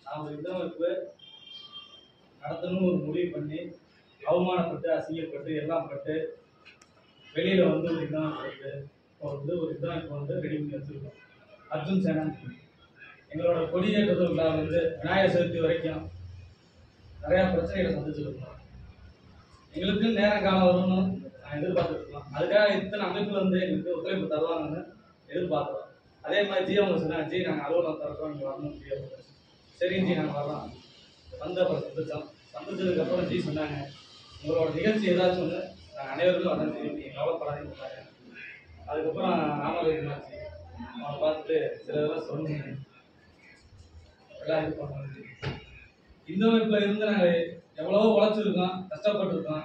நான் இதற்கு நடத்தணும்னு ஒரு முடிவு பண்ணி அவமானப்பட்டு, அசிங்கப்பட்டு, எல்லாம் பட்டு வெளியில் ஒரு இதான் போட்டு இப்போ ஒரு இதான் இப்போ ரெடி பண்ணி வச்சுருக்கோம். அர்ஜுன் சேனா எங்களோட கொடியேற்றது விழா விநாயகர் சதுர்த்தி வரைக்கும் நிறையா பிரச்சனைகளை சந்திச்சுருக்கோம். எங்களுக்கு நேரம் காலம் வரும்னு நான் எதிர்பார்த்துருக்கலாம். அதுக்காக இத்தனை அமைப்பில் எங்களுக்கு ஒத்துழைப்பு தருவாங்கன்னு எதிர்பார்க்குறோம். அதே மாதிரி ஜி அவங்க சொன்னாங்க, ஜி நாங்கள் அலுவலகம் தரப்போம், இங்கே வரணும் முடியாது. சரிங்க ஜி நாங்கள் வரலாம். அப்புறம் சந்திச்சதுக்கப்புறம் ஜி சொன்னாங்க, உங்களோட நிகழ்ச்சி ஏதாச்சும் ஒன்று நாங்கள் அனைவருக்கும் வரணும் ஜி, நீங்கள் கவலைப்படாதீங்க சொன்னாங்க. அதுக்கப்புறம் ராமலிங்கமாச்சு அவனை பார்த்துட்டு சில இதெல்லாம் சொன்னீங்க, எல்லாம் இது பண்ணணும். இந்த அமைப்பில் இருந்து நாங்கள் எவ்வளவோ உழைச்சிருக்கோம், கஷ்டப்பட்டுருக்கோம்.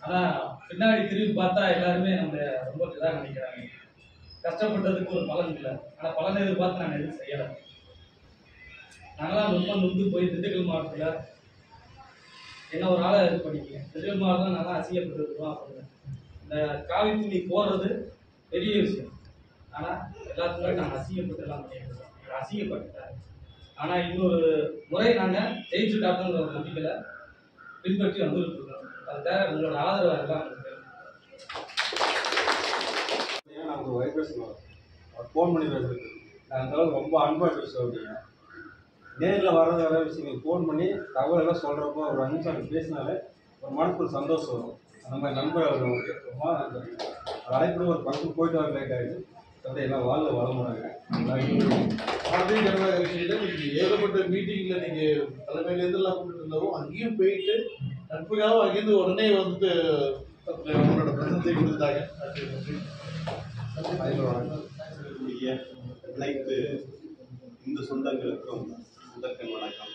ஆனால் பின்னாடி திரும்பி பார்த்தா எல்லாருமே நம்ம ரொம்ப இதாக நினைக்கிறாங்க. கஷ்டப்பட்டதுக்கு ஒரு பலன் இல்லை, ஆனால் பலனை எதிர்பார்த்து நாங்கள் எதுவும் செய்யலை. நாங்களாம் ரொம்ப நொந்து போய் திண்டுக்கல் மாவட்டத்தில் என்ன ஒரு ஆளை இது பண்ணிக்கங்க. திண்டுக்கல் மாவட்டம் நல்லா அசிங்கப்பட்டுருக்கோம் அப்படின்னு. இந்த காவி துணி போடுறது பெரிய விஷயம், ஆனால் எல்லாத்துக்கும் நாங்கள் அசிங்கப்பட்டு எல்லாம் பண்ணியிருக்கோம். அசிங்கப்பட்டுட்டாங்க. ஆனால் இன்னொரு முறை நாங்கள் ஜெயிச்சு காட்டணுங்கிற ஒரு நம்பிக்கையில் பின்பற்றி வந்துட்டு இருக்கோம். அதுக்காக உங்களோட ஆதரவு எல்லாம் நமக்கு வைப்ரேஷன் வரும். அவர் ஃபோன் பண்ணி பேசுறது நான் அந்த அளவுக்கு ரொம்ப அன்பாக பேசுவேன். அப்படிங்க நேரில் வர்றது வர விஷயங்கள் ஃபோன் பண்ணி தகவலெல்லாம் சொல்கிறப்போ ஒரு 5 நிமிஷம் பேசினாலே ஒரு மனசுக்கு சந்தோஷம் வரும். அந்த மாதிரி நண்பர்கள் நமக்கு ரொம்ப நன்றி. அழைப்பு ஒரு பக்கம் போயிட்டு வர லேட் ஆகிடுது. அப்படி எல்லாம் வாழ்ல வளமுறாங்க. பாரதிய ஜனதா கட்சியில் நீங்கள் ஏகப்பட்ட மீட்டிங்கில் நீங்கள் தலைமையிலேருந்துலாம் கூப்பிட்டு இருந்தாலும் அங்கேயும் போயிட்டு நட்புக்காக அங்கேருந்து உடனே அவங்களோட பிரசனத்தை கொடுத்தாங்க. அனைத்து இந்து சொந்தங்களுக்கும் முதற்கண் வணக்கம்.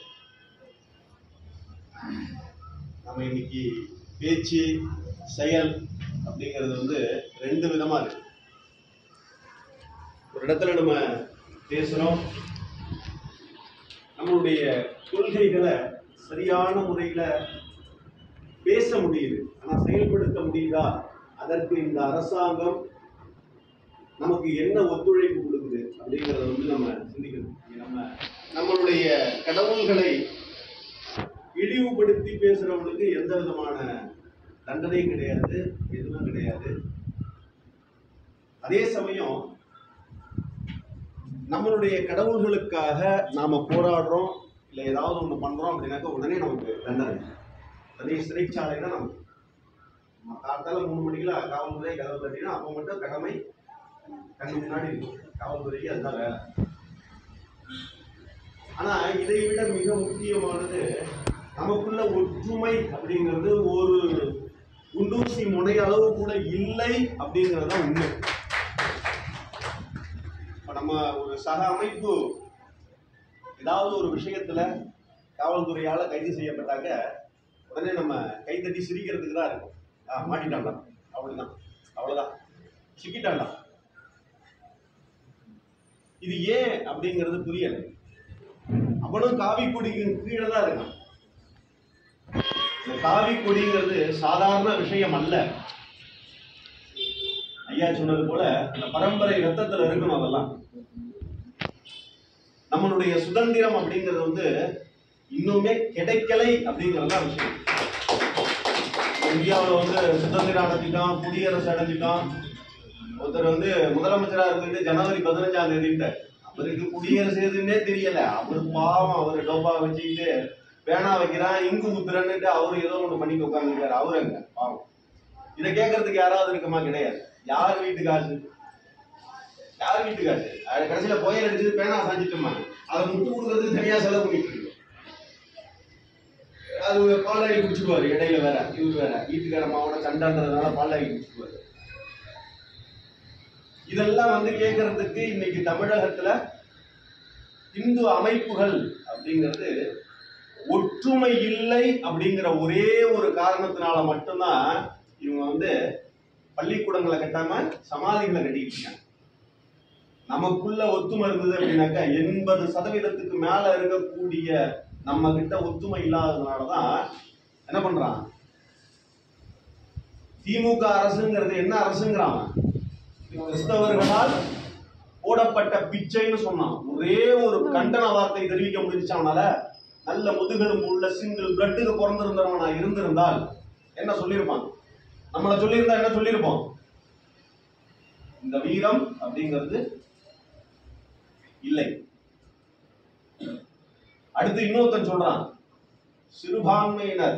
நம்ம இன்னைக்கு பேச்சு செயல் அப்படிங்கிறது 2 விதமா இருக்கு. ஒரு இடத்துல நம்ம பேசுறோம், நம்மளுடைய கொள்கைகளை சரியான முறையில பேச முடியுது, ஆனா செயல்படுத்த முடியுதா? அதற்கு இந்த அரசாங்கம் நமக்கு என்ன ஒத்துழைப்பு கொடுக்குது அப்படிங்கிறத நம்ம சிந்திக்கணும். நம்மளுடைய கடவுள்களை இழிவுபடுத்தி பேசுறவங்களுக்கு எந்த விதமான தண்டனையும் கிடையாது, எதுவும் கிடையாது. அதே சமயம் நம்மளுடைய கடவுள்களுக்காக நாம போராடுறோம், இல்லை ஏதாவது ஒண்ணு பண்றோம் அப்படின்னாக்க உடனே நமக்கு தண்டனை, அதே சிறைச்சாலை தான் நமக்கு. காலத்தால 3 மணிக்கெல்லாம் காவல்துறை கதவு தட்டினா அப்போ மட்டும் கடமை கண்ணு முன்னாடி இருக்கும். காவல்துறைக்கு அதுதான் வேலை. ஆனா இதை விட மிக முக்கியமானது நமக்குள்ள ஒற்றுமை அப்படிங்கிறது ஒரு குண்டூசி முனை அளவு கூட இல்லை அப்படிங்கிறதுதான் உண்மை. நம்ம ஒரு சக அமைப்பு ஏதாவது ஒரு விஷயத்துல காவல்துறையால கைது செய்யப்பட்டாக்க உடனே நம்ம கைதட்டி சிரிக்கிறதுக்கு தான் இருக்கும். மாட்டிட்டான்டா, அப்படிதான், அவ்வளவுதான், சிக்கிட்டான்டா. இது ஏன் அப்படிங்கிறது புரியல. அவனும் காவி கொடிக்கு கீழே தான் இருக்கான். இந்த காவி கொடிங்கிறது சாதாரண விஷயம் அல்ல. ஐயா சொன்னது போல அந்த பரம்பரை ரத்தத்துல இருக்கணும். அதெல்லாம் நம்மளுடைய சுதந்திரம் அப்படிங்கிறது இன்னுமே கிடைக்கலை அப்படிங்கறதுதான் விஷயம். இந்தியாவில் சுதந்திரம் அடைஞ்சிட்டான், குடியரசு அடைஞ்சிட்டான். ஒருத்தர் முதலமைச்சரா இருந்துட்டு ஜனவரி 15ஆம் தேதிட்டு அவருக்கு குடியரசு எதுன்னே தெரியல. அவரு பாவம், அவரு டோப்பா வச்சுக்கிட்டு பேனா வைக்கிறான், இங்கு ஊத்துறன்னுட்டு அவரு ஏதோ ஒண்ணு பண்ணிட்டு உட்காந்துருக்காரு. அவருங்க பாவம். இதை கேட்கறதுக்கு யாராவது இருக்குமா? கிடையாது. யார் வீட்டு காசு? யார் வீட்டு காசு? கடைசியில புயல் அடிச்சது பேனா சாஞ்சிட்டுமா, அதை முட்டு கொடுக்கறதுக்கு தனியா செலவு பண்ணிட்டு இருக்கு. அது பாலாகி குடிச்சுக்குவாரு. இடையில வேற இவரு வேற வீட்டுக்காரமாவோட சண்டான்றதுனால பாலாகி குடிச்சுக்குவாரு. இதெல்லாம் கேட்கறதுக்கு இன்னைக்கு தமிழகத்துல இந்து அமைப்புகள் அப்படிங்கிறது ஒற்றுமை இல்லை அப்படிங்கிற ஒரே ஒரு காரணத்தினால மட்டும்தான் இவங்க பள்ளிக்கூடங்களை கட்டாம சமாதிகளை கட்டிட்டு இருக்காங்க. நமக்குள்ள ஒத்துமை இருந்தது அப்படின்னாக்கா 80% மேல இருக்கக்கூடிய நம்ம கிட்ட ஒத்துமை இல்லாததுனாலதான் என்ன பண்றான் திமுக அரசுங்கிறது. என்ன அரசுங்கிறான்? கிறிஸ்தவர்களால் போடப்பட்ட பிச்சைன்னு சொன்னான். ஒரே ஒரு கண்டன வார்த்தை தெரிவிக்க முடிஞ்சிச்சு அவனால. நல்ல முதுகெலும்பு உள்ள சிங்கிள் பிளட்டுக்கு பிறந்திருந்தவனா இருந்திருந்தால் என்ன சொல்லியிருப்பான்? நம்மளை சொல்லியிருந்தா என்ன சொல்லியிருப்போம்? இந்த வீரம் அப்படிங்கிறது இல்லை. அடுத்து இன்னொருத்தன் சொல்றான், சிறுபான்மையினர்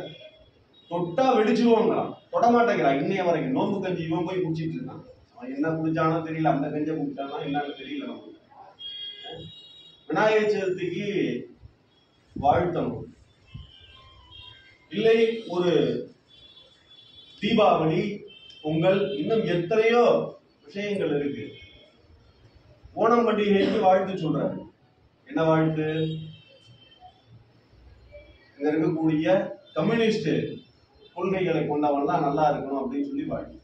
தொட்டா வெடிச்சுவோங்கிறான். தொடமாட்டேங்கிறான். இன்னைய வரைக்கும் நோம்பு கஞ்சி இவன் போய் குடிச்சிட்டு இருக்கான். அவன் என்ன குடிச்சானோ தெரியல, அந்த கஞ்சை குடிச்சானா என்னன்னு தெரியல. நமக்கு விநாயகர் சதுர்த்திக்கு வாழ்த்தணும் இல்லை, ஒரு தீபாவளி, பொங்கல், இன்னும் எத்தனையோ விஷயங்கள் இருக்கு. ஓணம் பண்டிகைக்கு வாழ்த்து சொல்றாரு. என்ன வாழ்த்து? இங்க இருக்கக்கூடிய கம்யூனிஸ்ட் கொள்கைகளை கொண்டவன் தான் நல்லா இருக்கணும் அப்படின்னு சொல்லி வாழ்த்து.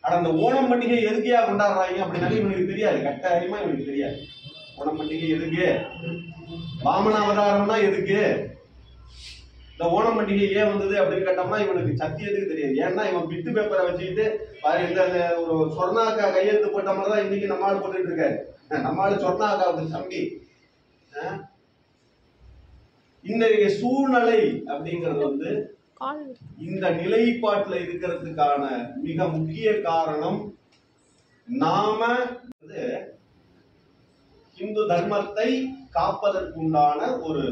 ஆனா அந்த ஓணம் பண்டிகை எதுக்கையா கொண்டாடுறாங்க அப்படின்னாலே இவனுக்கு தெரியாது. கட்டாயமா இவனுக்கு தெரியாது. ஓணம் பண்டிகை எதுக்கு? வாமன அவதாரம்னா எதுக்கு? இந்த ஓணம் பண்டிகை ஏன் வந்தது அப்படின்னு கேட்டோம்னா இவனுக்கு சத்தியத்துக்கு தெரியாது. ஏன்னா இவன் பிட்டு பேப்பரை வச்சுக்கிட்டு ஒரு சொர்ணாக்கா கையெழுத்து போட்ட மாதிரி தான் இன்னைக்கு நம்மால் போட்டுட்டு இருக்காரு. நம்மால் சொர்ணாக்காவுக்கு தம்பி. இன்றைய சூழ்நிலை அப்படிங்கிறது இந்த நிலைப்பாட்டுல இருக்கிறதுக்கான மிக முக்கிய காரணம் நாம இந்து தர்மத்தை காப்பதற்குண்டான ஒரு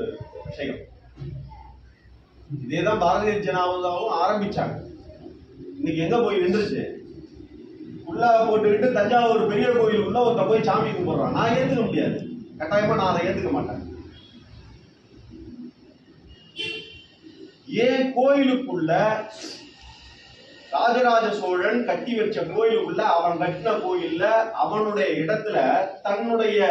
விஷயம். இதேதான் பாரதிய ஜனதாவும் ஆரம்பிச்சாங்க. இன்னைக்கு எங்க போய் நின்றுச்சு? உள்ளா போட்டுக்கிட்டு தஞ்சாவூர் பெரிய கோயில் உள்ள ஒருத்த போய் சாமி கும்பிடுறான். நான் ஏத்துக்க முடியாது. கட்டாயமா நான் அதை ஏத்துக்க மாட்டேன். ஏன் கோயிலுக்குள்ள ராஜராஜ சோழன் கட்டி வச்ச கோயிலுக்குள்ள, அவன் கட்டின கோயில்ல அவனுடைய இடத்துல தன்னுடைய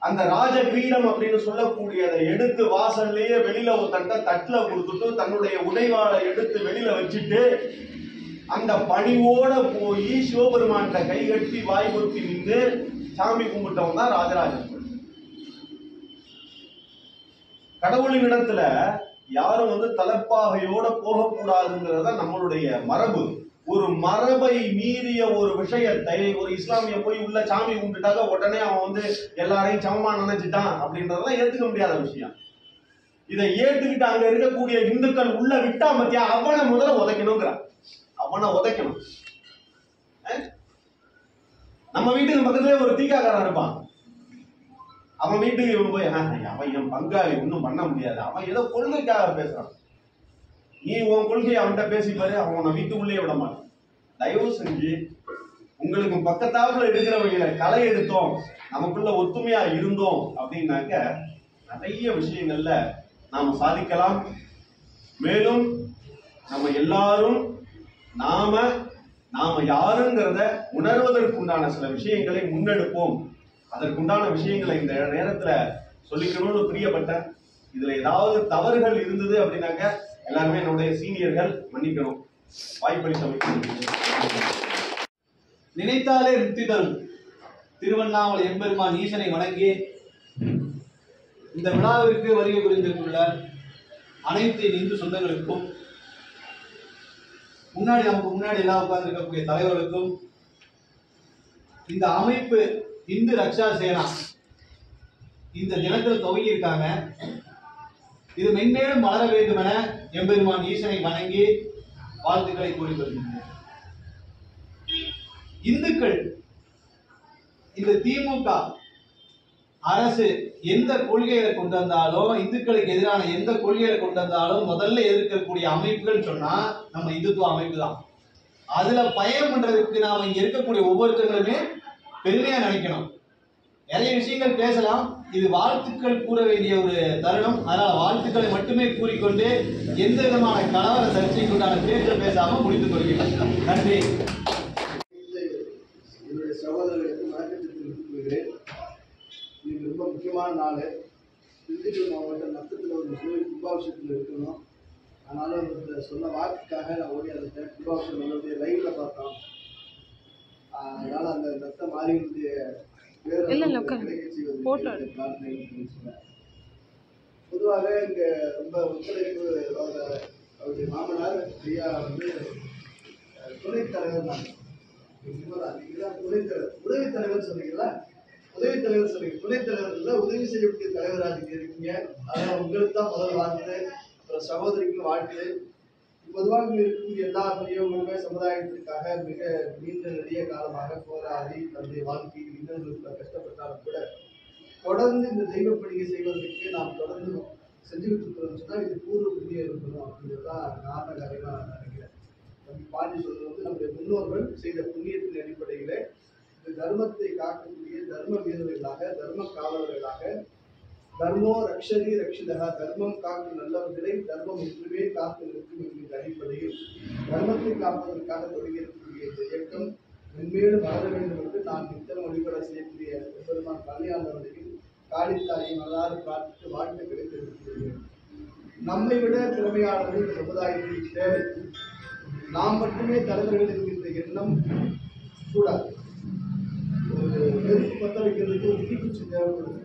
அந்த ராஜபீடம் அப்படின்னு சொல்லக்கூடியதை எடுத்து வாசல்லையே வெளியில ஒரு தட்டுல கொடுத்துட்டு தன்னுடைய உடைவாளை எடுத்து வெளியில வச்சுட்டு அந்த பணிவோட போய் சிவபெருமான்கிட்ட கை கட்டி வாய் கொடுத்து நின்று சாமி கும்பிட்டவன் தான் ராஜராஜ சோழன். கடவுளின் இடத்துல யாரும் தலைப்பாகையோட போகக்கூடாதுங்கிறத நம்மளுடைய மரபு. ஒரு மரபை மீறிய ஒரு விஷயத்தை ஒரு இஸ்லாமிய போய் உள்ள சாமி கும்பிட்டுட்டாக உடனே அவன் எல்லாரையும் சமமா நினைச்சிட்டான் அப்படின்றதெல்லாம் ஏத்துக்க முடியாத விஷயம். இதை ஏத்துக்கிட்டு அங்க இருக்கக்கூடிய இந்துக்கள் உள்ள விட்டா மத்தியா அவனை முதல்ல உதைக்கணுங்கிறான். அவனை உதைக்கணும். நம்ம வீட்டுக்கு பக்கத்துலேயே ஒரு தீக்காக்காரன் இருப்பான். அவன் வீட்டுக்கு இவன் போய் அவன் என் பங்காளி, ஒன்றும் பண்ண முடியாது, அவன் ஏதோ கொள்கைக்காக பேசுறான், நீ உன் கொள்கையை அவன்கிட்ட பேசிப்பாரு, அவனை வீட்டுக்குள்ளே விட மாட்டான். தயவு செஞ்சு உங்களுக்கு பக்கத்தாப்புல இருக்கிறவங்களை களை எடுத்தோம், நமக்குள்ள ஒத்துமையா இருந்தோம் அப்படின்னாக்க நிறைய விஷயங்கள்ல நாம சாதிக்கலாம். மேலும் நம்ம எல்லாரும் நாம நாம யாருங்கிறத உணர்வதற்குண்டான சில விஷயங்களை முன்னெடுப்போம். அதற்குண்டான விஷயங்களை இந்த நேரத்துல சொல்லிக்கணும்னு பிரியப்பட்டேன். இதுல ஏதாவது தவறுகள் இருந்தது அப்படின்னாக்க எல்லாருமே என்னுடைய சீனியர்கள் மன்னிக்கணும். வாய்ப்பளித்தமைக்கு நினைத்தாலே முக்தி தரும் திருவண்ணாமலை எம்பெருமான் ஈசனை வணங்கி இந்த விழாவிற்கு வருகை புரிந்துள்ள அனைத்து இந்து சொந்தங்களுக்கும், நமக்கு முன்னாடி எல்லாம் உட்கார்ந்து இருக்கக்கூடிய தலைவர்களுக்கும், இந்த அமைப்பு இந்து ரக்ஷா சேனா இந்த தினத்தில் துவங்கி இருக்காங்க. இது மென்மேலும் வளர வேண்டும் என எம்பெருமான் ஈசனை வணங்கி வாழ்த்துக்களை கூறிக்கொள்கின்றனர். இந்துக்கள் இந்த திமுக அரசு எந்த கொள்கைகளை கொண்டு வந்தாலும், இந்துக்களுக்கு எதிரான எந்த கொள்கைகளை கொண்டு வந்தாலும் முதல்ல எதிர்க்கக்கூடிய அமைப்புகள் சொன்னா நம்ம இந்துத்துவ அமைப்பு தான். அதுல பயணம் பண்றதுக்கு நாம இங்க இருக்கக்கூடிய ஒவ்வொருத்தங்களுமே பெருமையா நினைக்கணும். நிறைய விஷயங்கள் பேசலாம், இது வாழ்த்துக்கள் கூற வேண்டிய ஒரு தருணம். அதனால வாழ்த்துக்களை மட்டுமே கூறிக்கொண்டு எந்த விதமான கலவர சர்ச்சைக்குண்டான பேச்சல் பேசாம முடித்துக் கொள்கிறேன். நன்றி. என்னுடைய சகோதரர்களுக்கு வணக்கத்தை தெரிவித்துக் கொள்கிறேன். இது ரொம்ப முக்கியமான நாள். திண்டுக்கல் மாவட்டம் நத்தத்தில் ஒரு கோயில் கும்பாபிஷேகத்தில் இருக்கணும். ஆனாலும் சொன்ன வாக்குக்காக நான் ஓடி வந்துட்டேன். கும்பாபிஷேகம் நம்மளுடைய லைவ்ல பார்த்தோம். அதனால அந்த நத்த மாறிகளுடைய பொதுவாக இங்க ரொம்ப ஒத்துழைப்பு அவருடைய மாமனார் ஐயா துணைத் தலைவர் தான். உதவி தலைவர் சொன்னீங்களா? உதவி தலைவர் சொன்னீங்க. துணைத் தலைவர் உதவி செய்யக்கூடிய தலைவராக நீங்க இருக்கீங்க. அதனால உங்களுக்கு தான் முதல் வாழ்த்து. சகோதரிக்கு வாழ்த்து. பொதுவாக இருக்கக்கூடிய எல்லா பெரியவங்களுமே சமுதாயத்திற்காக மிக நீண்ட நெடிய காலமாக போராடி தன்னுடைய வாழ்க்கையில் இன்னொரு கஷ்டப்பட்டாலும் கூட தொடர்ந்து இந்த தெய்வ பணியை செய்வதற்கு நாம் தொடர்ந்து செஞ்சுக்கிட்டு இருக்கிறோம்னு சொன்னா இது பூர்வ புண்ணியம் இருக்கணும் அப்படின்றதான் காரண காரியமா நான் நினைக்கிறேன். பாண்டி சொல்றது நம்முடைய முன்னோர்கள் செய்த புண்ணியத்தின் அடிப்படையில இந்த தர்மத்தை காக்கக்கூடிய தர்ம வீரர்களாக, தர்ம காவலர்களாக, தர்மோ ரக்ஷதி ரக்ஷிதா, தர்மம் காக்கும் நல்லவர்களை தர்மம் என்றுமே காத்து நிற்கும் என்கிற அடிப்படையில் தர்மத்தை காப்பதற்காக தொடங்கியிருக்கக்கூடிய இந்த இயக்கம் மென்மேலும் வளர வேண்டும் என்று நான் நித்தம் வழிபட செய்யக்கூடிய பெருமான் கல்யாணவரையும் காளித்தாயும் அதாவது பார்த்து வாழ்த்துக்களை தெரிவித்துள்ளேன். நம்மை விட திறமையாளர்கள் இந்த சமுதாயத்தில் தேவை. நாம் மட்டுமே தலைவர்கள் என்கின்ற எண்ணம் கூடாது. ஒரு நெருப்பு பற்ற வைக்கிறதுக்கு ஒரு தீக்குச்சி தேவைப்படுது.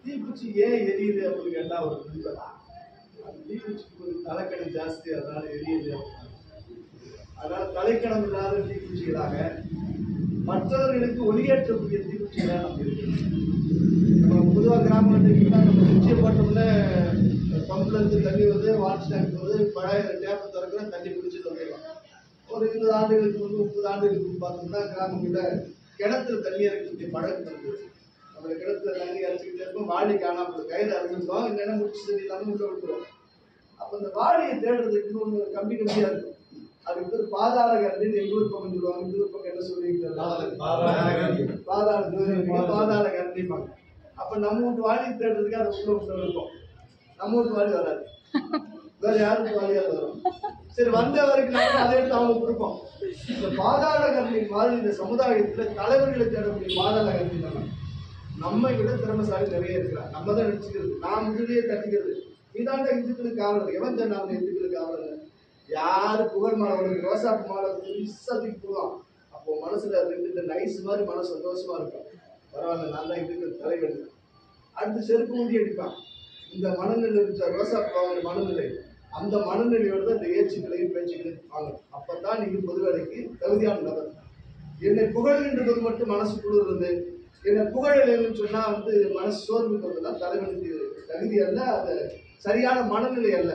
தீக்குச்சி ஏன் எரியுது அப்படின்னு கேட்டா ஒரு நண்பர் அந்த தீக்குச்சிக்கு ஒரு தலைக்கணம் ஜாஸ்தி, அதனால எரியுது. அதனால தலைக்கணம் இல்லாத தீக்குச்சிகளாக மற்றவர்களுக்கு ஒளியேற்றக்கூடிய தீக்குச்சிகளாக நம்ம இருக்கணும். நம்ம பொதுவாக கிராமத்துக்கு நம்ம குச்சியை போட்டோம்னா பம்பில் இருந்து தண்ணி வருது, வாட்டர் டேங்க் வருது, பழைய டேப்பை திறக்கிற தண்ணி குடிச்சுட்டு வந்துடலாம். ஒரு 20 ஆண்டுகளுக்கு முன்பு 30 ஆண்டுகளுக்கு முன்பு பார்த்தோம்னா கிராமத்துல கிணத்துல தண்ணி இறக்கக்கூடிய பழக்கம் இருந்தது. நம்ம கிணத்துல தண்ணி அரைச்சிக்கிட்டே இருக்கும், வாடி காணாமல் கையில் அரைஞ்சிருக்கோம், இல்லைன்னா முடிச்சு தண்ணி இல்லாமல் உள்ள விட்டுருவோம். அப்போ இந்த வாடியை தேடுறதுக்கு ஒன்று கம்பி கம்பியா இருக்கும். அதுக்கு பேர் பாதாள கரண்டின்னு எங்க ஊர் பக்கம் சொல்லுவாங்க. இந்த ஊர் பக்கம் என்ன சொல்லுவீங்க? பாதாள கரண்டிப்பாங்க. அப்ப நம்ம வீட்டு வாடி தேடுறதுக்கு அதை உள்ள விட்டு இருக்கும். நம்ம வீட்டு வாடி வராது, வேற யாருக்கு வாடியாவது வரும். சரி, வந்த வரைக்கும் அதை எடுத்து அவங்க கொடுப்போம். இந்த பாதாள கரண்டி மாதிரி இந்த சமுதாயத்துல தலைவர்களை தேடக்கூடிய பாதாள கரண்டி தானே. நம்மை விட திறமைசாலி நிறைய இருக்கிறார். நம்ம தான் நினைச்சுக்கிறது, நான் முதலியே தட்டிக்கிறது. இதாண்ட இந்துக்களுக்கு ஆவறது. எவன் சொன்னாங்க இந்துக்களுக்கு ஆவறது? யாரு புகழ் மாலை உனக்கு ரோசாப்பு மாலை விசத்துக்கு போவான். அப்போ மனசுல ரெண்டு நைஸ் மாதிரி மனசு சந்தோஷமா இருக்கும். பரவாயில்ல, நான் தான் இந்துக்கள் தலைவர். அடுத்து செருப்பு ஊண்டி அடிப்பான். இந்த மனநிலை இருந்துச்சா ரோசாப்பு வாங்கின மனநிலை, அந்த மனநிலையோட தான் இந்த ஏச்சுக்களையும் பேச்சுக்களையும் வாங்கணும். அப்பதான் நீங்க பொது வேலைக்கு தகுதியான நபர். என்னை புகழ்கின்றது மட்டும் மனசு குளிர்றது, என்னை புகழலைன்னு சொன்னா மனசு சோர்வு கொண்டுதான் தலைவனுக்கு தகுதி அல்ல, அது சரியான மனநிலை அல்ல.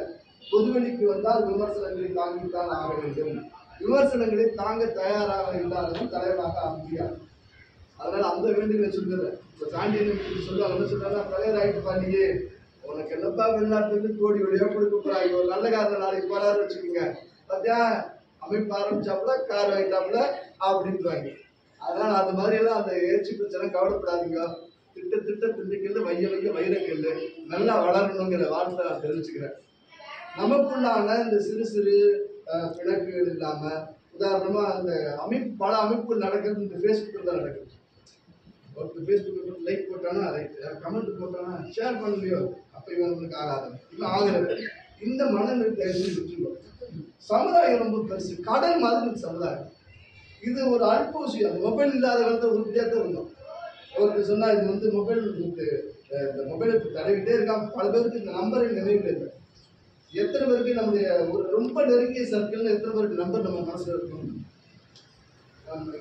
பொதுவெளிக்கு வந்தால் விமர்சனங்களை தாங்கித்தான் ஆக வேண்டும். விமர்சனங்களை தாங்க தயாராக இல்லாதவன் தலைவராக ஆக முடியாது. அதனால அந்த வேண்டிய சொல்லுறேன். இப்போ சாண்டியன் சொல்லுவாங்க, என்ன சொல்றாங்க, தலைவர் ஆகிட்டு பாண்டியே உனக்கு என்னப்பா வெளிநாட்டுல கோடி வழியா கொடுக்க போறாங்க. ஒரு நல்ல காரணம் நாளைக்கு போறாரு வச்சுக்கோங்க, பார்த்தியா அமைப்பு ஆரம்பிச்சாப்புல கார் வாங்கிட்டாப்புல அப்படின்றாங்க. அதனால அந்த மாதிரி எல்லாம் அந்த ஏற்றி பிரச்சனை கவலைப்படாதீங்க. திட்ட திண்டுக்கல்ல வைய வைரக்கல்லு நல்லா வளரணுங்கிற வார்த்தை நான் தெரிஞ்சுக்கிறேன். நமக்குள்ளான இந்த சிறு சிறு பிணக்குகள் இல்லாம உதாரணமா அந்த பல அமைப்புகள் நடக்கிறது இந்த ஃபேஸ்புக்கில் தான் நடக்குது. ஒருத்தர் ஃபேஸ்புக்கில் லைக் போட்டானா ரைட், கமெண்ட் போட்டானா ஷேர் பண்ணலையோ அப்போ இவங்களுக்கு ஆகாது, இவன் ஆகிறது. இந்த மனநிலை விட்டுருவோம். சமுதாயம் ரொம்ப பெருசு, கடல் மாதிரி சமுதாயம். இது ஒரு அல்ப விஷயம். அந்த மொபைல் இல்லாத காலத்தில் உறுதியாக தான் இருந்தோம். ஒருத்தர் சொன்னா இது வந்து மொபைல் இந்த மொபைலை தடவிட்டே இருக்கான். பல பேருக்கு இந்த நம்பரை நினைவில் இல்லை. எத்தனை பேருக்கு நம்முடைய ஒரு ரொம்ப நெருங்கிய சர்க்கிள்னு எத்தனை பேருக்கு நம்பர் நம்ம மனசுல இருக்கணும்?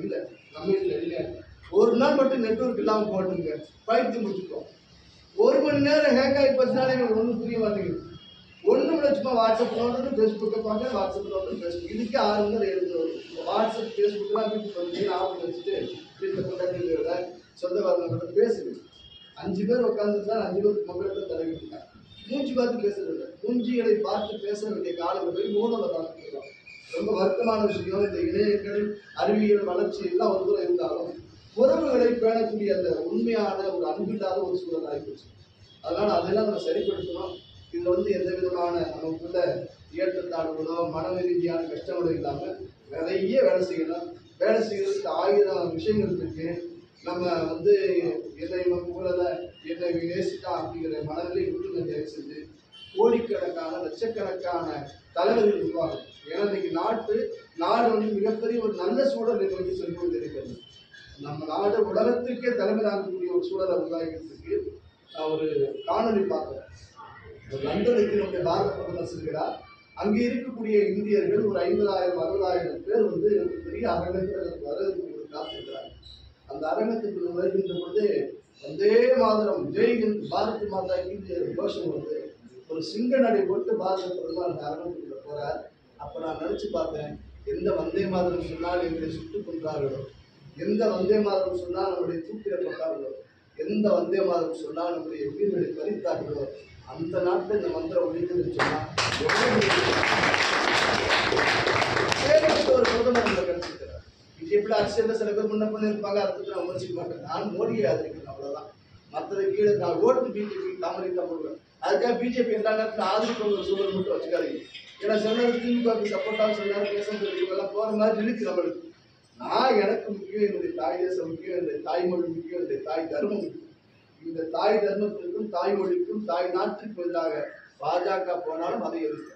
இல்லை, நம்ம இல்லை. ஒரு நாள் மட்டும் நெட்வொர்க் இல்லாமல் போட்டுங்க, பயிற்சி முடிச்சுட்டோம். 1 மணி நேரம் ஹேக் ஆகி போச்சுனாலே எனக்கு ஒன்றும் புரிய மாட்டேங்குது. ஒன்றும் இல்லை, சும்மா வாட்ஸ்அப் நோட்டு, ஃபேஸ்புக்கை பார்க்க, வாட்ஸ்அப் நோட்டு, ஃபேஸ்புக். இதுக்கே 6 மணி நேரம் எழுதுவோம். வாட்ஸ்அப் ஃபேஸ்புக்கெலாம் வீட்டுக்கு வந்து ஆஃப் வச்சுட்டு வீட்டில் கொண்டாடுறத சொந்தக்காரங்க பேசுது. 5 பேர் உட்காந்துருந்தா 5 பேருக்கு மொபைல் தான் தடவிட்டு மூஞ்சி பார்த்து பேசுறது, மூஞ்சிகளை பார்த்து பேச வேண்டிய காலங்கள் போய் மூணாவது பார்த்துருக்கோம். ரொம்ப வருத்தமான விஷயம். இந்த இணையங்கள், அறிவியல் வளர்ச்சி எல்லாம் ஒரு தூரம் இருந்தாலும் உறவுகளை பேணக்கூடிய அந்த உண்மையான ஒரு அன்பில்லாத ஒரு சூழல் ஆகிப்போச்சு. அதனால அதெல்லாம் நம்ம சரிப்படுத்தணும். இதுல வந்து எந்த விதமான நமக்குள்ள ஏற்றத்தாழ்வுகளோ மன ரீதியான கஷ்டங்களோ இல்லாமல் நிறைய வேலை செய்யணும். வேலை செய்யறதுக்கு 1000 விஷயங்கள் இருக்கு. நம்ம வந்து என்னை புகழல, என்னை நேசிட்டான் அப்படிங்கிற மனநிலை விட்டு தயவு செஞ்சு கோடிக்கணக்கான லட்சக்கணக்கான தலைவர்கள் உருவாகும். ஏன்னா இன்னைக்கு நாடு வந்து மிகப்பெரிய ஒரு நல்ல சூழலை நோக்கி சென்று கொண்டிருக்கிறது. நம்ம நாடு உலகத்துக்கே தலைமை தாங்கக்கூடிய ஒரு சூழலை உருவாக்கிறதுக்கு நான் ஒரு காணொலி பார்த்தேன். லண்டனுக்கு நம்முடைய பாரத பிரதமர் செல்கிறார். அங்கே இருக்கக்கூடிய இந்தியர்கள் ஒரு 50,000 60,000 பேர் வந்து பெரிய அரங்கத்தில் வரவேற்பு காத்திருக்கிறாங்க. அந்த அரங்கத்துக்கு வருகின்ற பொழுது வந்தே மாதரம் ஜெய்ஹிந்த் பாரத் மாதா இந்திய கோஷம் வந்து ஒரு சிங்க நடை போட்டு பாரத பிரதமர் அந்த அரங்கத்துக்குள்ள போறார். அப்ப நான் நினைச்சு பார்த்தேன், எந்த வந்தே மாதரம் சொன்னால் எங்களை சுட்டுக் கொன்றார்களோ, எந்த வந்தே மாதரம் சொன்னால் நம்முடைய தூக்கிடப்பட்டார்களோ, எந்த வந்தே மாதரம் சொன்னால் நம்முடைய உயிர்களை பறித்தார்களோ, அந்த நாட்டில் இந்த மந்திரம் ஒழிக்குதுன்னு சொன்னா ஒரு பிரதமர் கிடைச்சிருக்கிறார். பிஜேபி அரசியல் சில பேர் முன்ன பண்ணி இருப்பாங்க, அதுக்கு நான் விமர்சிக்க மாட்டேன். நான் மோடியை ஆதரிக்கிறேன், அவ்வளவுதான். மற்றது கீழே நான் ஓட்டு பிஜேபி தாமரை தான் போடுவேன். அதுக்காக பிஜேபி எல்லா நேரத்தில் ஆதரிக்கிற ஒரு சூழல் மட்டும் வச்சுக்காதீங்க. ஏன்னா சில நேரம் திமுக சப்போர்ட்டாக சில நேரம் பேசுறது எல்லாம் போற மாதிரி இருக்கு நம்மளுக்கு. நான் எனக்கு முக்கியம், என்னுடைய தாய் தேசம் முக்கியம், என்னுடைய தாய்மொழி முக்கியம், என்னுடைய தாய் தர்மம் முக்கியம். இந்த தாய் தர்மத்திற்கும் தாய்மொழிக்கும் தாய் நாட்டுக்கும் எதிராக பாஜக போனாலும் அதை எதிர்க்க.